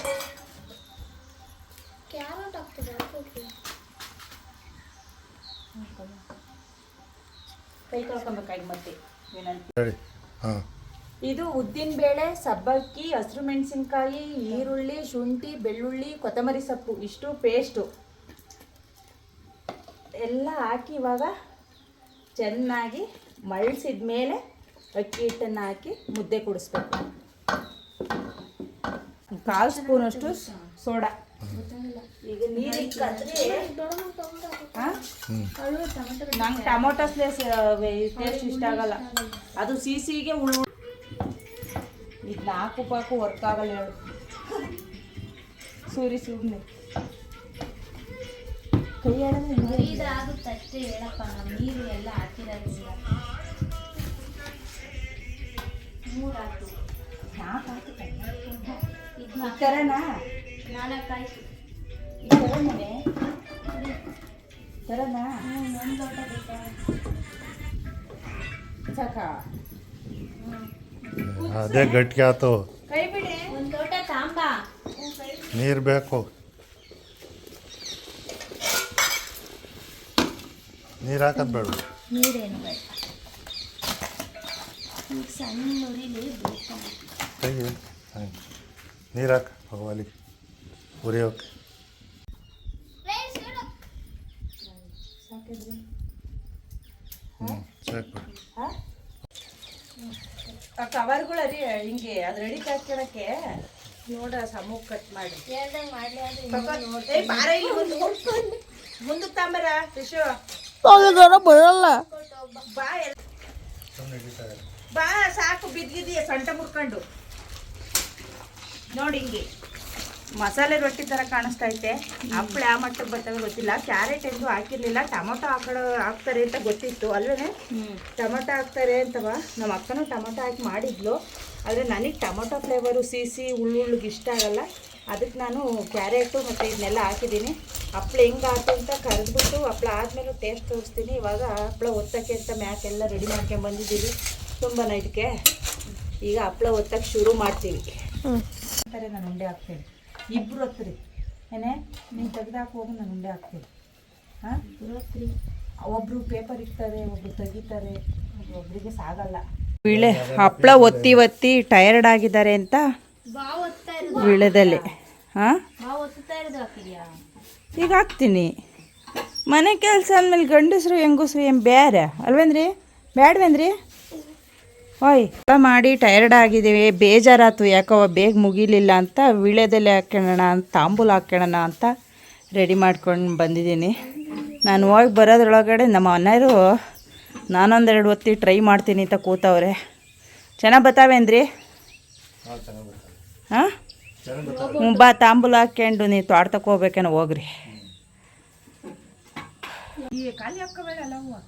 ಕೈ ತೊಳ್ಕೊಬೇಕಾಗಿ ಮತ್ತೆ ಏನಂತ. ಇದು ಉದ್ದಿನ ಬೇಳೆ, ಸಬ್ಬಕ್ಕಿ, ಹಸಿರು ಮೆಣಸಿನ್ಕಾಯಿ, ಈರುಳ್ಳಿ, ಶುಂಠಿ, ಬೆಳ್ಳುಳ್ಳಿ, ಕೊತ್ತಂಬರಿ ಸೊಪ್ಪು ಇಷ್ಟು ಪೇಸ್ಟು ಎಲ್ಲ ಹಾಕಿ ಇವಾಗ ಚೆನ್ನಾಗಿ ಮಳ್ಸಿದ ಮೇಲೆ ಅಕ್ಕಿ ಹಿಟ್ಟನ್ನು ಹಾಕಿ ಮುದ್ದೆ ಕುಡಿಸ್ಬೇಕು. 1/4 ಸ್ಪೂನಷ್ಟು ಸೋಡಾ. ಈಗ ನೀರಿಗೆ ಕದ್ರಿ ನಂಗೆ ಟೊಮೊಟೊ ಟೇಸ್ಟ್ ಇಷ್ಟ ಆಗಲ್ಲ, ಅದು ಸಿಹಿಗೆ ಉಳ್ಳು. ಇದು 4 ಪಾಕು ವರ್ಕ್ ಆಗಲ್ಲ ಹೇಳು. ಸುಮ್ಮನೆ ಕೈ ಆಗುತ್ತೆ ಅಷ್ಟೇ ಹೇಳಪ್ಪ. ನಾವು ನೀರು ಎಲ್ಲ ಹಾಕಿರೋದ್ರಿಂದ 3 ಆಯ್ತು. 4 ಆಯ್ತು. ಈ ಥರನಾ? 4 ಆಯ್ತು. ಈ ಥರನೇ ಥರನಾ? 1 ಲೋಟ ಬೇಕಾಗುತ್ತೆ ಸಾಕಾ? ಅದೇ ಗಟ್ಟಿ ಆಯ್ತು. ಕೈ ಬಿಡಿ. 1 ಲೋಟ ತಾಂಬ. ನೀರು ಬೇಕು. ನೀರು ಹಾಕೋದು ಬೇಡ. ನೀರೇನು ಬೇಡ. ಈಗ ಸಣ್ಣ ಉರಿಲಿ ಬೇಕು. ಕೈ ನೀರು ಹಾಕ ಒಲಿ ಉರಿಯೋಕೆ. ಸಾಕಿದ್ರಿ ಸಾಕು. ಆ ಕವರ್ಗಳು ಅರಿ ಹಿಂಗೆ ಅದು ರೆಡಿ ಹಾಕ್ಕೊಳಕ್ಕೆ ನೋಡ ಸಮೂಹ ಕಟ್ ಮಾಡಿ ಹೇಳ್ದಂಗೆ ಮಾಡಲಿ ಅದು ಬಾರ ಇಲ್ಲಿ ಮುಂದಕ್ಕೆ ತಾಂಬರ ರಿಶು ಬರಲ್ಲ. ಬಾ ಬಾ ಸಾಕು ಬಿದ್ದಿದೀಯ ಸೊಂಟ ಮುರ್ಕೊಂಡು ನೋಡಿ. ಹಿಂಗೆ ಮಸಾಲೆ ರೊಟ್ಟಿ ಥರ ಕಾಣಿಸ್ತಾ ಐತೆ. ಹಪ್ಪಳ ಯಾವ ಮಟ್ಟಕ್ಕೆ ಬರ್ತವೆ ಗೊತ್ತಿಲ್ಲ. ಕ್ಯಾರೆಟ್ ಎಂದು ಹಾಕಿರ್ಲಿಲ್ಲ, ಟೊಮೊಟೊ ಹಾಕ್ತಾರೆ ಅಂತ ಗೊತ್ತಿತ್ತು ಅಲ್ವೇ? ಟೊಮೊಟೊ ಹಾಕ್ತಾರೆ ಅಂತವ ನಮ್ಮ ಅಕ್ಕನೂ ಟೊಮೊಟೊ ಹಾಕಿ ಮಾಡಿದ್ಲು. ಆದರೆ ನನಗೆ ಟೊಮೊಟೊ ಫ್ಲೇವರು ಸಿಹಿ ಉಳ್ಳುಳ್ಳಿಗೆ ಇಷ್ಟ ಆಗಲ್ಲ. ಅದಕ್ಕೆ ನಾನು ಕ್ಯಾರೆಟು ಮತ್ತು ಇದನ್ನೆಲ್ಲ ಹಾಕಿದ್ದೀನಿ. ಹಪ್ಪಳ ಹೆಂಗೆ ಆಯ್ತು ಅಂತ ಕರೆದ್ಬಿಟ್ಟು ಹಪ್ಪಳ ಆದಮೇಲೆ ಟೇಸ್ಟ್ ತೋರಿಸ್ತೀನಿ. ಇವಾಗ ಹಪ್ಪಳ ಒತ್ತಕ್ಕೆ ಅಂತ ಮ್ಯಾಕೆಲ್ಲ ರೆಡಿ ಮಾಡ್ಕೊಂಡು ಬಂದಿದ್ದೀವಿ ತುಂಬ ನೈಟ್ಗೆ. ಈಗ ಹಪ್ಪಳ ಒತ್ತಕ್ಕೆ ಶುರು ಮಾಡ್ತೀವಿ. ಅಂತಾರೆ ನಾನು ಉಂಡೆ ಹಾಕ್ತೀನಿ. ಇಬ್ಬರು ಹತ್ತಿರಿ ಏನೇ ನೀನು ತೆಗ್ದಾಕಿ ಹೋಗಿ ನಾನು ಉಂಡೆ ಹಾಕ್ತೀನಿ. ಹಾಂ ಒಬ್ಬರು ಪೇಪರ್ ಇಕ್ತಾರೆ, ಒಬ್ಬರು ತೆಗಿತಾರೆ, ಒಬ್ಬರಿಗೆ ಸಾಗಲ್ಲ. ವೀಳೆ ಹಪ್ಪಳ ಒತ್ತಿ ಒತ್ತಿ ಟಯರ್ಡ್ ಆಗಿದ್ದಾರೆ ಅಂತ ವೀಳ್ಯದಲ್ಲಿ ಹಾಂ ಈಗ ಹಾಕ್ತೀನಿ. ಮನೆ ಕೆಲಸ ಅಂದಮೇಲೆ ಗಂಡಸರು ಹೆಂಗಸರು ಏನು ಬೇರೆ ಅಲ್ವೇಂದ್ರಿ? ಬೇಡವೇಂದ್ರಿ? ಓಯ್ ಮಾಡಿ ಟಯರ್ಡ್ ಆಗಿದ್ದೀವಿ, ಬೇಜಾರಾಯ್ತು ಯಾಕೋ ಬೇಗ ಮುಗಿಲಿಲ್ಲ ಅಂತ ವೀಳ್ಯದೆಲೆ ಹಾಕ್ಕೊಳ್ಳೋಣ ಅಂತ ತಾಂಬೂಲ ಹಾಕ್ಕೊಳ್ಳೋಣ ಅಂತ ರೆಡಿ ಮಾಡ್ಕೊಂಡು ಬಂದಿದ್ದೀನಿ. ನಾನು ಹೋಗಿ ಬರೋದ್ರೊಳಗಡೆ ನಮ್ಮ ಮನೆಯವರು ನಾನೊಂದೆರಡು ಹೊತ್ತಿ ಟ್ರೈ ಮಾಡ್ತೀನಿ ಅಂತ ಕೂತವ್ರೆ. ಚೆನ್ನಾಗಿ ಬತ್ತಾವೇನ್ರಿ? ಹಾಂ ಚೆನ್ನಾಗಿ ಬರ್ತಾರೆ. ಹಾಂ ಚೆನ್ನಾಗಿ ಬರ್ತಾರೆ. ಹ್ಞೂ ಬಾ, ತಾಂಬೂಲ ಹಾಕ್ಕೊಂಡು ನೀವು ತೋಟ ಹೋಗ್ಬೇಕೇನೋ ಹೋಗ್ರಿ. ಈ ಖಾಲಿ ಹಾಕ್ಕೋಬೇಡಲ್ಲ ಹೂವು.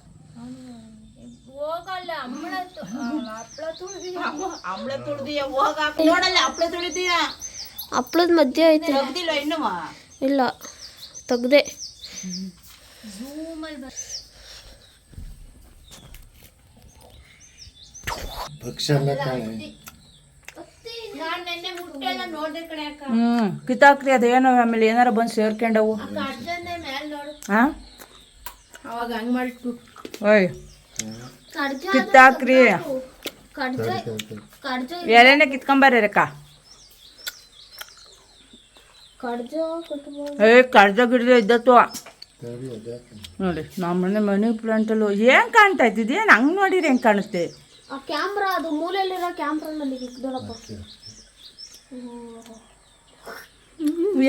ಹೋಗಲ್ಲ ಹಪ್ಪಳ ತುಳ್ದಿಯ ಹೋಗ ನೋಡಲ್ಲ, ಹಪ್ಪಳ ತುಳಿದೀಯ. ಹಪ್ಳದ ಮಧ್ಯೆ ಐತೆ. ತೆಗ್ದಿಲ್ಲ ಇನ್ನೂ? ಇಲ್ಲ ತೆಗ್ದೆ. ಭಕ್ಷ್ಯ ಎಲ್ಲ ಕಾಣೆ. ಕಿತ್ತಾಕ್ರಿ ಅದೇನೋ, ಆಮೇಲೆ ಏನಾರ ಬಂದು ಸೇರ್ಕೊಂಡವು. ಹಾಂ ಅವಾಗ ಹಂಗೆ ಮಾಡಿಟ್ಟು ಓಯ್ ಕಿತ್ತಾಕ್ರಿ, ಎಲೆನೇ ಕಿತ್ಕೊಂಬರ್ರಿ ಅಕ್ಕ. ಕಡ್ಜ ಗಿಡ್ಜ ಇದ್ದತ್ತು ಸರಿ ಅದೇ ನೋಡಿ. ನಮ್ಮ ಮನೆ ಪ್ಲಾಂಟಲ್ಲೂ ಏನು ಕಾಣ್ತಾ ಇದ್ದಿದ್ದು? ಏನು ಹಂಗೆ ನೋಡಿರಿ ಹೆಂಗೆ ಕಾಣಿಸ್ತೆ? ಆ ಕ್ಯಾಮ್ರಾ ಅದು ಮೂಲೆಯಲ್ಲಿರೋ ಕ್ಯಾಮ್ರಾನಲ್ಲಿ ದೊಡ್ಡಪ್ಪ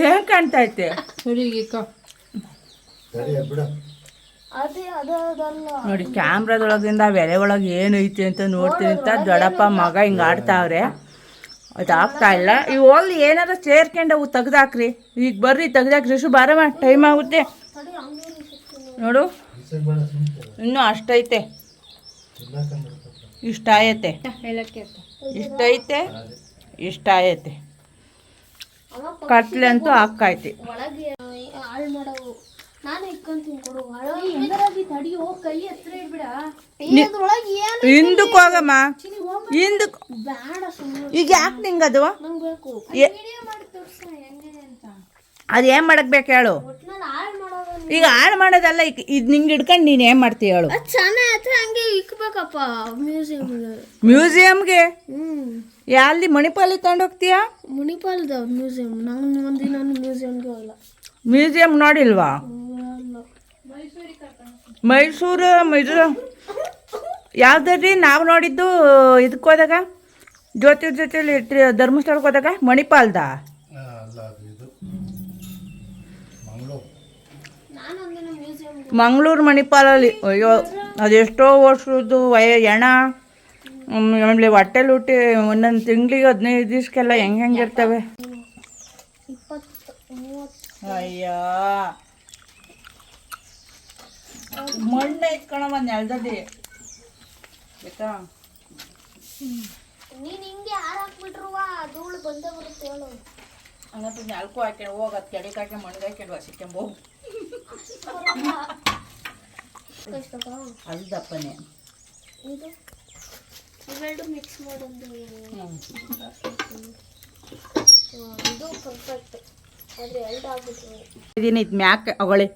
ಏನು ಕಾಣ್ತಾ ಐತೆ? ಸರಿ ಬಿಡ. ಅದೇ ಅದಲ್ಲ ನೋಡಿ, ಕ್ಯಾಮ್ರಾದೊಳಗಿಂದ ಬೆಲೆ ಒಳಗೆ ಏನು ಐತೆ ಅಂತ ನೋಡ್ತೀನಿ ಅಂತ ದೊಡ್ಡಪ್ಪ ಮಗ ಹಿಂಗೆ ಆಡ್ತಾವ್ರೆ. ಅದಾಗ್ತಾ ಇಲ್ಲ. ಈಗ ಹೋಗ್ಲಿ, ಏನಾರ ಸೇರ್ಕೊಂಡವು ತೆಗ್ದಾಕ್ರಿ. ಈಗ ಬರ್ರಿ ತೆಗ್ದಾಕ್ರಿ. ಬಾರಮ್ಮ, ಟೈಮ್ ಆಗುತ್ತೆ ನೋಡು. ಇನ್ನೂ ಅಷ್ಟೈತೆ, ಇಷ್ಟ ಆಯತ್ತೆ, ಇಷ್ಟೈತೆ, ಇಷ್ಟ ಆಯತ್ತೆ. ಕಟ್ಲೆ ಅಂತೂ ಹಾಕೈತಿ. ಒಳಗೆ ಹಾಳು ಮಾಡವು. ನಾನು ಇಟ್ಕೊಂತೀನಿ ಕೊಡು. ಹೆಂಗರಾಗಿ ತಡಿಯೋ, ಕೈ ಹತ್ರ ಇಡ್ಬಿಡ. ಅದ್ರೊಳಗೆ ಏನು ಹಿಂದಕ್ಕೆ ಹೋಗಮ್ಮ, ಹಿಂದಕ್ಕೆ. ಬೇಡ ಸುಮ್ಮನೆ. ಈಗ ಯಾಕೆ ನಿಂಗದು? ನಂಗೆ ಬೇಕು. ಅದು ಏನು ಮಾಡಕ್ ಬೇಕು ಹೇಳು? ಒಟ್ನಲ್ಲಿ ಹಾಳು ಮಾಡೋದು. ಈಗ ಹಾಳು ಮಾಡೋದಲ್ಲ, ಇದು ನಿಂಗೆ ಹಿಡ್ಕೊಂಡು ನೀನು ಏನು ಮಾಡ್ತೀಯ ಹೇಳು? ಅದು ಚೆನ್ನಾಗಿ ಹತ್ರ ಹಂಗೆ ಇಕ್ಬೇಕಪ್ಪ ಮ್ಯೂಸಿಯಮ್ಗೆ. ಹ್ಞೂ ಅಲ್ಲಿ ಮಣಿಪಾಲಿ ತಗೊಂಡು ಹೋಗ್ತೀಯಾ? ಮುನಿಪಾಲ್ದ ಮ್ಯೂಸಿಯಂ. ನಂಗೆ ಒಂದಿನ ಮ್ಯೂಸಿಯಂಗೆ ಹೋಗಲ್ಲ. ಮ್ಯೂಸಿಯಂ ನೋಡಿಲ್ವಾ? ಮೈಸೂರು ಇದು ಯಾವ್ದ್ರಿ ನಾವು ನೋಡಿದ್ದು? ಇದಕ್ಕೆ ಹೋದಾಗ ಜ್ಯೋತಿ ಜೊತೆಲಿ ಧರ್ಮಸ್ಥಳಕ್ಕೆ ಹೋದಾಗ ಮಣಿಪಾಲ್ದ. ಅಲ್ಲ, ಅದು ಇದು ಮಂಗಳೂರು. ನಾನೊಂದಿನ ಮ್ಯೂಸಿಯಂ ಮಂಗಳೂರು ಮಣಿಪಾಲಲ್ಲಿ. ಅಯ್ಯೋ, ಅದೆಷ್ಟೋ ವರ್ಷದ್ದು ಎಣ, ಆಮೇಲೆ ಹೊಟ್ಟೆಲಿ ಹುಟ್ಟಿ ಒಂದೊಂದು ತಿಂಗಳಿಗೆ 15 ದಿವ್ಸಕ್ಕೆಲ್ಲ ಹೆಂಗಿರ್ತವೆ. 20-30 ಅಯ್ಯೋ, ಮಣ್ಣು ಇಟ್ಕೊಳವ ನೆಲದಲ್ಲಿ ಬೇಕಾ? ನೀನು ಹಿಂಗೆ ಯಾರು ಹಾಕ್ಬಿಟ್ರುವ ಧೂಳು ಬಂದೇ ಬರುತ್ತೆ ಹೇಳು. ಹಂಗಂತ ನಾಲ್ಕು ಹಾಕ್ಕೊಂಡು ಹೋಗೋದು, ಕೆಳಗೆ ಹಾಕಿ ಮಣ್ಣಿಗೆ ಹಾಕ್ಕೊಂಡು ಹಸಿಕೊಂಬೋ. ಅದು ದಪ್ಪನೇ. ಇದು ಇವೆರಡು ಮಿಕ್ಸ್ ಮಾಡೊಂದು. ಇದು ಪರ್ಫೆಕ್ಟ್. ಆದರೆ ಎರಡು ಆಗ್ಬಿಟ್ರು. ಇದೀನಿ ಇದು ಮ್ಯಾಕ್ ಅವಳೆ.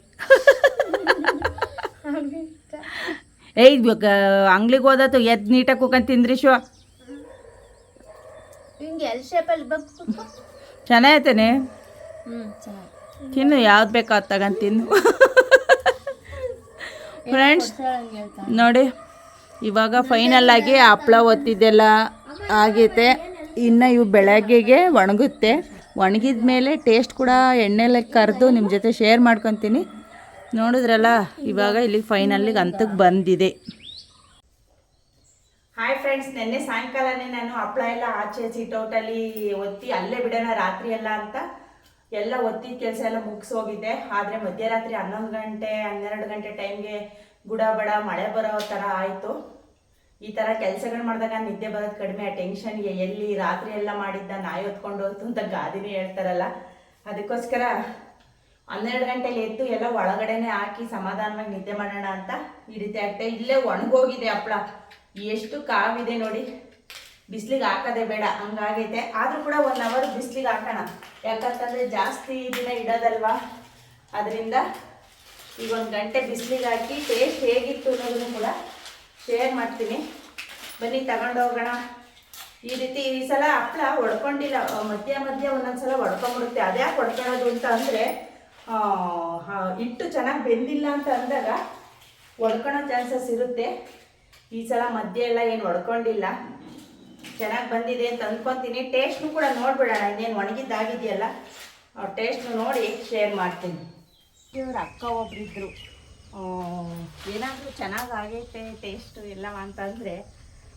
ಏಯ್, ಅಂಗ್ಳಿಗೆ ಹೋದತ್ತು ಎದ್ದು ನೀಟಾಗಿ ಕೂಕಂಡು ತಿಂದ್ರಿ ಶೋ. ಹಿಂಗೆ ಎಲ್ ಶೇಪಲ್ಲಿ ಬೇಕು. ಚೆನ್ನಾಗೈತೇನೆ. ತಿನ್ನು, ಯಾವ್ದು ಬೇಕೋ ಅದು ತಗೊಂಡು ತಿನ್ನು. ಫ್ರೆಂಡ್ಸ್ ನೋಡಿ, ಇವಾಗ ಫೈನಲ್ ಆಗಿ ಹಪ್ಳ ಒತ್ತಿದ್ದೆಲ್ಲ ಆಗೈತೆ. ಇನ್ನು ಇವು ಬೆಳಗ್ಗೆಗೆ ಒಣಗುತ್ತೆ. ಒಣಗಿದ ಮೇಲೆ ಟೇಸ್ಟ್ ಕೂಡ ಎಣ್ಣೆಲೆ ಕರೆದು ನಿಮ್ಮ ಜೊತೆ ಶೇರ್ ಮಾಡ್ಕೊತೀನಿ. ನೋಡಿದ್ರಲ್ಲ, ಇವಾಗ ಇಲ್ಲಿ ಫೈನಲ್ಲಿಗೆ ಹಂತಕ್ಕೆ ಬಂದಿದೆ. ಹಾಯ್ ಫ್ರೆಂಡ್ಸ್, ನಿನ್ನೆ ಸಾಯಂಕಾಲನೇ ನಾನು ಹಪ್ಪಳ ಎಲ್ಲ ಆಚೆ ಸೀಟೌಟಲ್ಲಿ ಒತ್ತಿ ಅಲ್ಲೇ ಬಿಡೋಣ ರಾತ್ರಿ ಎಲ್ಲ ಅಂತ ಎಲ್ಲ ಒತ್ತಿದ ಕೆಲಸ ಎಲ್ಲ ಮುಗಿಸೋಗಿದ್ದೆ. ಆದರೆ ಮಧ್ಯರಾತ್ರಿ 11 ಗಂಟೆ 12 ಗಂಟೆ ಟೈಮ್ಗೆ ಗುಡ ಬಡ ಮಳೆ ಬರೋ ಥರ ಆಯಿತು. ಈ ಥರ ಕೆಲಸಗಳು ಮಾಡಿದಾಗ ನಿದ್ದೆ ಬರೋದು ಕಡಿಮೆ. ಆ ಟೆನ್ಷನ್ಗೆ ಎಲ್ಲಿ ರಾತ್ರಿ ಎಲ್ಲ ಮಾಡಿದ್ದ ನಾಯಿ ಹೊತ್ಕೊಂಡು ಹೋಯ್ತು ಅಂತ ಗಾದಿನೇ ಹೇಳ್ತಾರಲ್ಲ, ಅದಕ್ಕೋಸ್ಕರ 12 ಗಂಟೆಲಿ ಎದ್ದು ಎಲ್ಲ ಒಳಗಡೆನೆ ಹಾಕಿ ಸಮಾಧಾನವಾಗಿ ನಿದ್ದೆ ಮಾಡೋಣ ಅಂತ ಈ ರೀತಿ ಆಗ್ತದೆ. ಇಲ್ಲೇ ಒಣಗೋಗಿದೆ ಹಪ್ಪಳ, ಎಷ್ಟು ಕಾವಿದೆ ನೋಡಿ. ಬಿಸಿಲಿಗೆ ಹಾಕೋದೇ ಬೇಡ ಹಂಗಾಗೈತೆ. ಆದರೂ ಕೂಡ 1 ಅವರ್ ಬಿಸಿಲಿಗೆ ಹಾಕೋಣ, ಯಾಕಂತಂದರೆ ಜಾಸ್ತಿ ದಿನ ಇಡೋದಲ್ವಾ. ಅದರಿಂದ ಈಗ 1 ಗಂಟೆ ಬಿಸಿಲಿಗೆ ಹಾಕಿ ಟೇಸ್ಟ್ ಹೇಗಿತ್ತು ಅನ್ನೋದನ್ನು ಕೂಡ ಶೇರ್ ಮಾಡ್ತೀನಿ. ಬನ್ನಿ ತಗೊಂಡು ಹೋಗೋಣ. ಈ ರೀತಿ ಈ ಸಲ ಹಪ್ಪಳ ಹೊಡ್ಕೊಂಡಿಲ್ಲ, ಮಧ್ಯ ಒಂದೊಂದ್ಸಲ ಹೊಡ್ಕೊಂಡ್ಬಿಡುತ್ತೆ. ಅದ್ಯಾಕೆ ಹೊಡ್ಕೊಳ್ಳೋದು ಅಂತ ಅಂದರೆ, ಹಿಟ್ಟು ಚೆನ್ನಾಗಿ ಬೆಂದಿಲ್ಲ ಅಂತ ಅಂದಾಗ ಹೊಡ್ಕೊಳೋ ಚಾನ್ಸಸ್ ಇರುತ್ತೆ. ಈ ಸಲ ಮಧ್ಯ ಎಲ್ಲ ಏನು ಹೊಡ್ಕೊಂಡಿಲ್ಲ, ಚೆನ್ನಾಗಿ ಬಂದಿದೆ ಅಂತ ಅಂದ್ಕೊತೀನಿ. ಟೇಸ್ಟ್ನು ಕೂಡ ನೋಡ್ಬಿಡೋಣ, ಇನ್ನೇನು ಒಣಗಿದ್ದಾಗಿದೆಯಲ್ಲ, ಟೇಸ್ಟ್ನು ನೋಡಿ ಶೇರ್ ಮಾಡ್ತೀನಿ. ಇವ್ರ ಅಕ್ಕ ಒಬ್ರಿದ್ರು, ಏನಾದರೂ ಚೆನ್ನಾಗಾಗೈತೆ ಟೇಸ್ಟು ಎಲ್ಲ ಅಂತಂದರೆ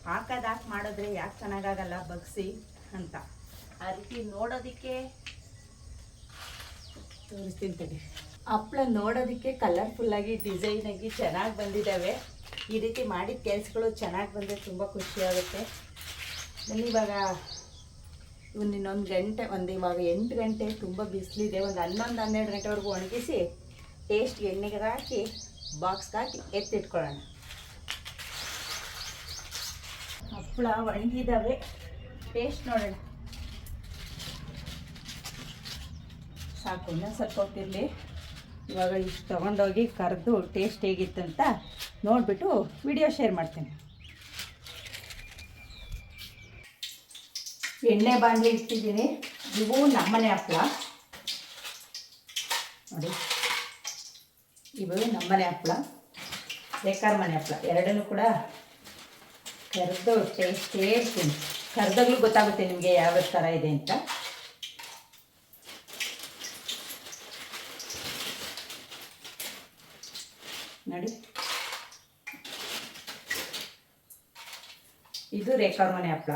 ಹಾಕಿ ಮಾಡಿದ್ರೆ ಯಾಕೆ ಚೆನ್ನಾಗಾಗಲ್ಲ ಬಗ್ಸಿ ಅಂತ ಆ ರೀತಿ ನೋಡೋದಕ್ಕೆ ತೋರಿಸ್ತೀನಿ ತಡಿ. ಹಪ್ಪಳ ನೋಡೋದಕ್ಕೆ ಕಲರ್ಫುಲ್ಲಾಗಿ ಡಿಸೈನಾಗಿ ಚೆನ್ನಾಗಿ ಬಂದಿದ್ದಾವೆ. ಈ ರೀತಿ ಮಾಡಿದ ಕೆಲಸಗಳು ಚೆನ್ನಾಗಿ ಬಂದರೆ ತುಂಬ ಖುಷಿಯಾಗುತ್ತೆ. ನಾನು ಇವಾಗ ಇನ್ನೊಂದು ಗಂಟೆ ಇವಾಗ 8 ಗಂಟೆ ತುಂಬ ಬಿಸಿಲಿದೆ. ಒಂದು 11-12 ಗಂಟೆವರೆಗೂ ಒಣಗಿಸಿ ಟೇಸ್ಟ್ ಎಣ್ಣೆಗೆ ಹಾಕಿ ಬಾಕ್ಸ್ಗೆ ಹಾಕಿ ಎತ್ತಿಟ್ಕೊಳ್ಳೋಣ. ಹಪ್ಪಳ ಒಣಗಿದ್ದಾವೆ, ಟೇಸ್ಟ್ ನೋಡೋಣ. ಸಾಕು, ಇನ್ನೂ ಸ್ವಲ್ಪ ಹೊತ್ತಿರಲಿ. ಇವಾಗ ಇಷ್ಟು ತೊಗೊಂಡೋಗಿ ಕರೆದು ಟೇಸ್ಟ್ ಹೇಗಿತ್ತು ಅಂತ ನೋಡಿಬಿಟ್ಟು ವಿಡಿಯೋ ಶೇರ್ ಮಾಡ್ತೇನೆ. ಎಣ್ಣೆ ಬಾಣಲಿ ಇಟ್ಟಿದ್ದೀನಿ. ಇವು ನಮ್ಮನೆ ಹಪ್ಪಳ ನೋಡಿ, ಇವು ನಮ್ಮನೆ ಹಪ್ಪಳ, ಬೇಕಾದ ಮನೆ ಹಪ್ಪಳ ಎರಡನ್ನೂ ಕೂಡ ಕರೆದು ಟೇಸ್ಟ್ ಹೇಳ್ತೀನಿ. ಕರೆದಾಗಲೂ ಗೊತ್ತಾಗುತ್ತೆ ನಿಮಗೆ ಯಾವ ಥರ ಇದೆ ಅಂತ. ನೋಡಿ, ಇದು ರೇಖಾವ್ರ ಮನೆ ಹಪ್ಪಳ.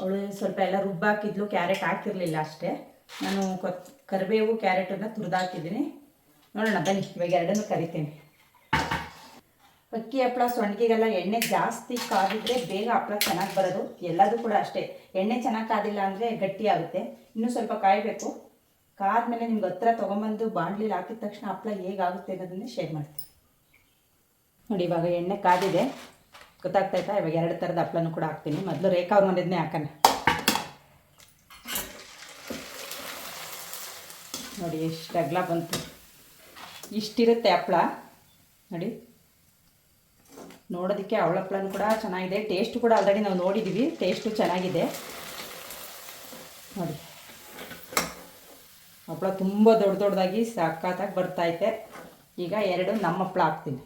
ಅವಳು ಸ್ವಲ್ಪ ಎಲ್ಲ ರುಬ್ಬಾಕಿದ್ಲು, ಕ್ಯಾರೆಟ್ ಹಾಕಿರಲಿಲ್ಲ ಅಷ್ಟೇ. ನಾನು ಕರಿಬೇವು ಕ್ಯಾರೆಟನ್ನು ತುರಿದಾಕಿದ್ದೀನಿ. ನೋಡೋಣ ಬನ್ನಿ, ಇವಾಗ ಎರಡನ್ನೂ ಕರಿತೀನಿ. ಅಕ್ಕಿ ಹಪ್ಪಳ ಸೊಂಡಿಗೆಗೆಲ್ಲ ಎಣ್ಣೆ ಜಾಸ್ತಿ ಕಾದಿದ್ರೆ ಬೇಗ ಹಪ್ಪಳ ಚೆನ್ನಾಗಿ ಬರೋದು. ಎಲ್ಲದೂ ಕೂಡ ಅಷ್ಟೇ, ಎಣ್ಣೆ ಚೆನ್ನಾಗಿ ಕಾದಿಲ್ಲ ಅಂದರೆ ಗಟ್ಟಿ ಆಗುತ್ತೆ. ಇನ್ನೂ ಸ್ವಲ್ಪ ಕಾಯಬೇಕು. ಕಾದ್ಮೇಲೆ ನಿಮ್ಗೆ ಹತ್ರ ತೊಗೊಂಬಂದು ಬಾಣಲಿಲಿ ಹಾಕಿದ ತಕ್ಷಣ ಹಪ್ಪಳ ಹೇಗಾಗುತ್ತೆ ಅನ್ನೋದನ್ನೇ ಶೇರ್ ಮಾಡ್ತೀನಿ. ನೋಡಿ, ಇವಾಗ ಎಣ್ಣೆ ಕಾದಿದೆ, ಗೊತ್ತಾಗ್ತಾಯ್ತಾ? ಇವಾಗ 2 ಥರದ ಹಪ್ಪಳನೂ ಕೂಡ ಹಾಕ್ತೀನಿ. ಮೊದಲು ರೇಖಾ ಅವ್ರ ಮನೆಯದನ್ನೇ ಹಾಕೋಣ. ನೋಡಿ ಎಷ್ಟು ಅಗಲ ಬಂತು, ಇಷ್ಟಿರುತ್ತೆ ಹಪ್ಪಳ. ನೋಡಿ, ನೋಡೋದಕ್ಕೆ ಅವಳ ಹಪ್ಪಳನೂ ಕೂಡ ಚೆನ್ನಾಗಿದೆ. ಟೇಸ್ಟು ಕೂಡ ಆಲ್ರೆಡಿ ನಾವು ನೋಡಿದ್ದೀವಿ, ಟೇಸ್ಟು ಚೆನ್ನಾಗಿದೆ. ನೋಡಿ, ಹಪ್ಪಳ ತುಂಬ ದೊಡ್ಡದಾಗಿ ಸಖತ್ತಾಗಿ ಬರ್ತೈತೆ. ಈಗ 2 ನಮ್ಮ ಹಪ್ಪಳ ಹಾಕ್ತೀನಿ.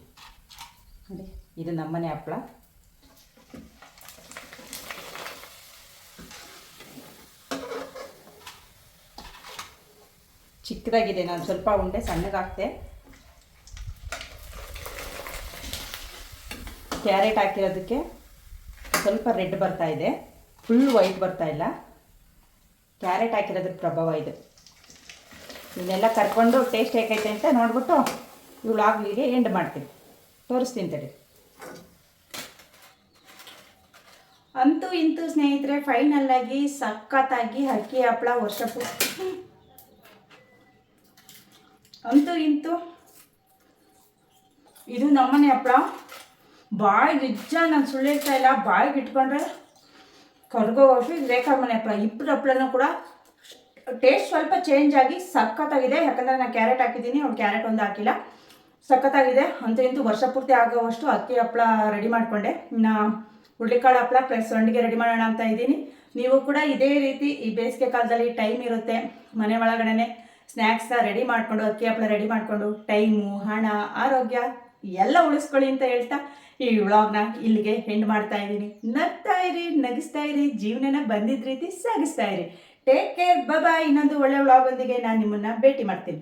ನೋಡಿ, ಇದು ನಮ್ಮನೆ ಹಪ್ಪಳ. ಚಿಕ್ಕದಾಗಿದೆ, ನಾನು ಸ್ವಲ್ಪ ಉಂಡೆ ಸಣ್ಣಗಾಗ್ತೆ. ಕ್ಯಾರೆಟ್ ಹಾಕಿರೋದಕ್ಕೆ ಸ್ವಲ್ಪ ರೆಡ್ ಬರ್ತಾ ಇದೆ, ಫುಲ್ ವೈಟ್ ಬರ್ತಾ ಇಲ್ಲ. ಕ್ಯಾರೆಟ್ ಹಾಕಿರೋದ್ರ ಪ್ರಭಾವ ಇದು. ಇವನ್ನೆಲ್ಲ ಕರ್ಕೊಂಡು ಟೇಸ್ಟ್ ಹೇಗೈತೆ ಅಂತ ನೋಡ್ಬಿಟ್ಟು ಈ ವ್ಲಾಗಿಗೆ ಎಂಡ್ ಮಾಡ್ತೀನಿ, ತೋರಿಸ್ತೀನಿ ತಡಿ. ಅಂತೂ ಇಂತೂ ಸ್ನೇಹಿತರೆ, ಫೈನಲ್ಲಾಗಿ ಸಖತ್ತಾಗಿ ಅಕ್ಕಿ ಹಪ್ಪಳ ಅಂತೂ ಇಂತೂ ಇದು ನಮ್ಮನೆ ಹಪ್ಪಳ. ಬಾಯಿಗೆ ನಿಜ ನಾನು ಸುಳ್ಳು ಹೇಳ್ತಾ ಇಲ್ಲ, ಬಾಯಿಗೆ ಇಟ್ಕೊಂಡ್ರೆ ಕರ್ಗೋವಷ್ಟು ಇದು ರೇಖಾ ಮನೆ ಹಪ್ಪಳ. ಇಬ್ಬರು ಹಪ್ಪಳನೂ ಕೂಡ ಟೇಸ್ಟ್ ಸ್ವಲ್ಪ ಚೇಂಜ್ ಆಗಿ ಸಖತ್ತಾಗಿದೆ. ಯಾಕಂದರೆ ನಾನು ಕ್ಯಾರೆಟ್ ಹಾಕಿದ್ದೀನಿ, ಅವ್ಳು ಕ್ಯಾರೆಟ್ ಒಂದು ಹಾಕಿಲ್ಲ. ಸಖತ್ತಾಗಿದೆ. ಅಂತೂ ಇಂತೂ ವರ್ಷ ಪೂರ್ತಿ ಆಗೋವಷ್ಟು ಅಕ್ಕಿ ಹಪ್ಪಳ ರೆಡಿ ಮಾಡಿಕೊಂಡೆ. ಇನ್ನು ಹುರುಳಿಕಾಳು ಹಪ್ಪಳ ಪ್ಲಸ್ ಸಂಡಿಗೆ ರೆಡಿ ಮಾಡೋಣ ಅಂತ ಇದ್ದೀನಿ. ನೀವು ಕೂಡ ಇದೇ ರೀತಿ ಈ ಬೇಸಿಗೆ ಕಾಲದಲ್ಲಿ ಟೈಮ್ ಇರುತ್ತೆ, ಮನೆ ಒಳಗಡೆ ಸ್ನ್ಯಾಕ್ಸ್ನ ರೆಡಿ ಮಾಡಿಕೊಂಡು ಅಕ್ಕಿ ಹಪ್ಪಳ ರೆಡಿ ಮಾಡಿಕೊಂಡು ಟೈಮು, ಹಣ, ಆರೋಗ್ಯ ಎಲ್ಲ ಉಳಿಸ್ಕೊಳ್ಳಿ ಅಂತ ಹೇಳ್ತಾ ಈ ವ್ಲಾಗ್ನ ಇಲ್ಲಿಗೆ ಎಂಡ್ ಮಾಡ್ತಾ ಇದ್ದೀನಿ. ನಗ್ತಾ ಇರಿ, ನಗಿಸ್ತಾ ಇರಿ, ಜೀವನನ ಬಂದಿದ್ದ ರೀತಿ ಸಾಗಿಸ್ತಾ ಇರಿ. ಟೇಕ್ ಕೇರ್, ಬಾಯ್. ಇನ್ನೊಂದು ಒಳ್ಳೆ ವ್ಲಾಗ್ ಒಂದಿಗೆ ನಾನು ನಿಮ್ಮನ್ನು ಭೇಟಿ ಮಾಡ್ತೀನಿ.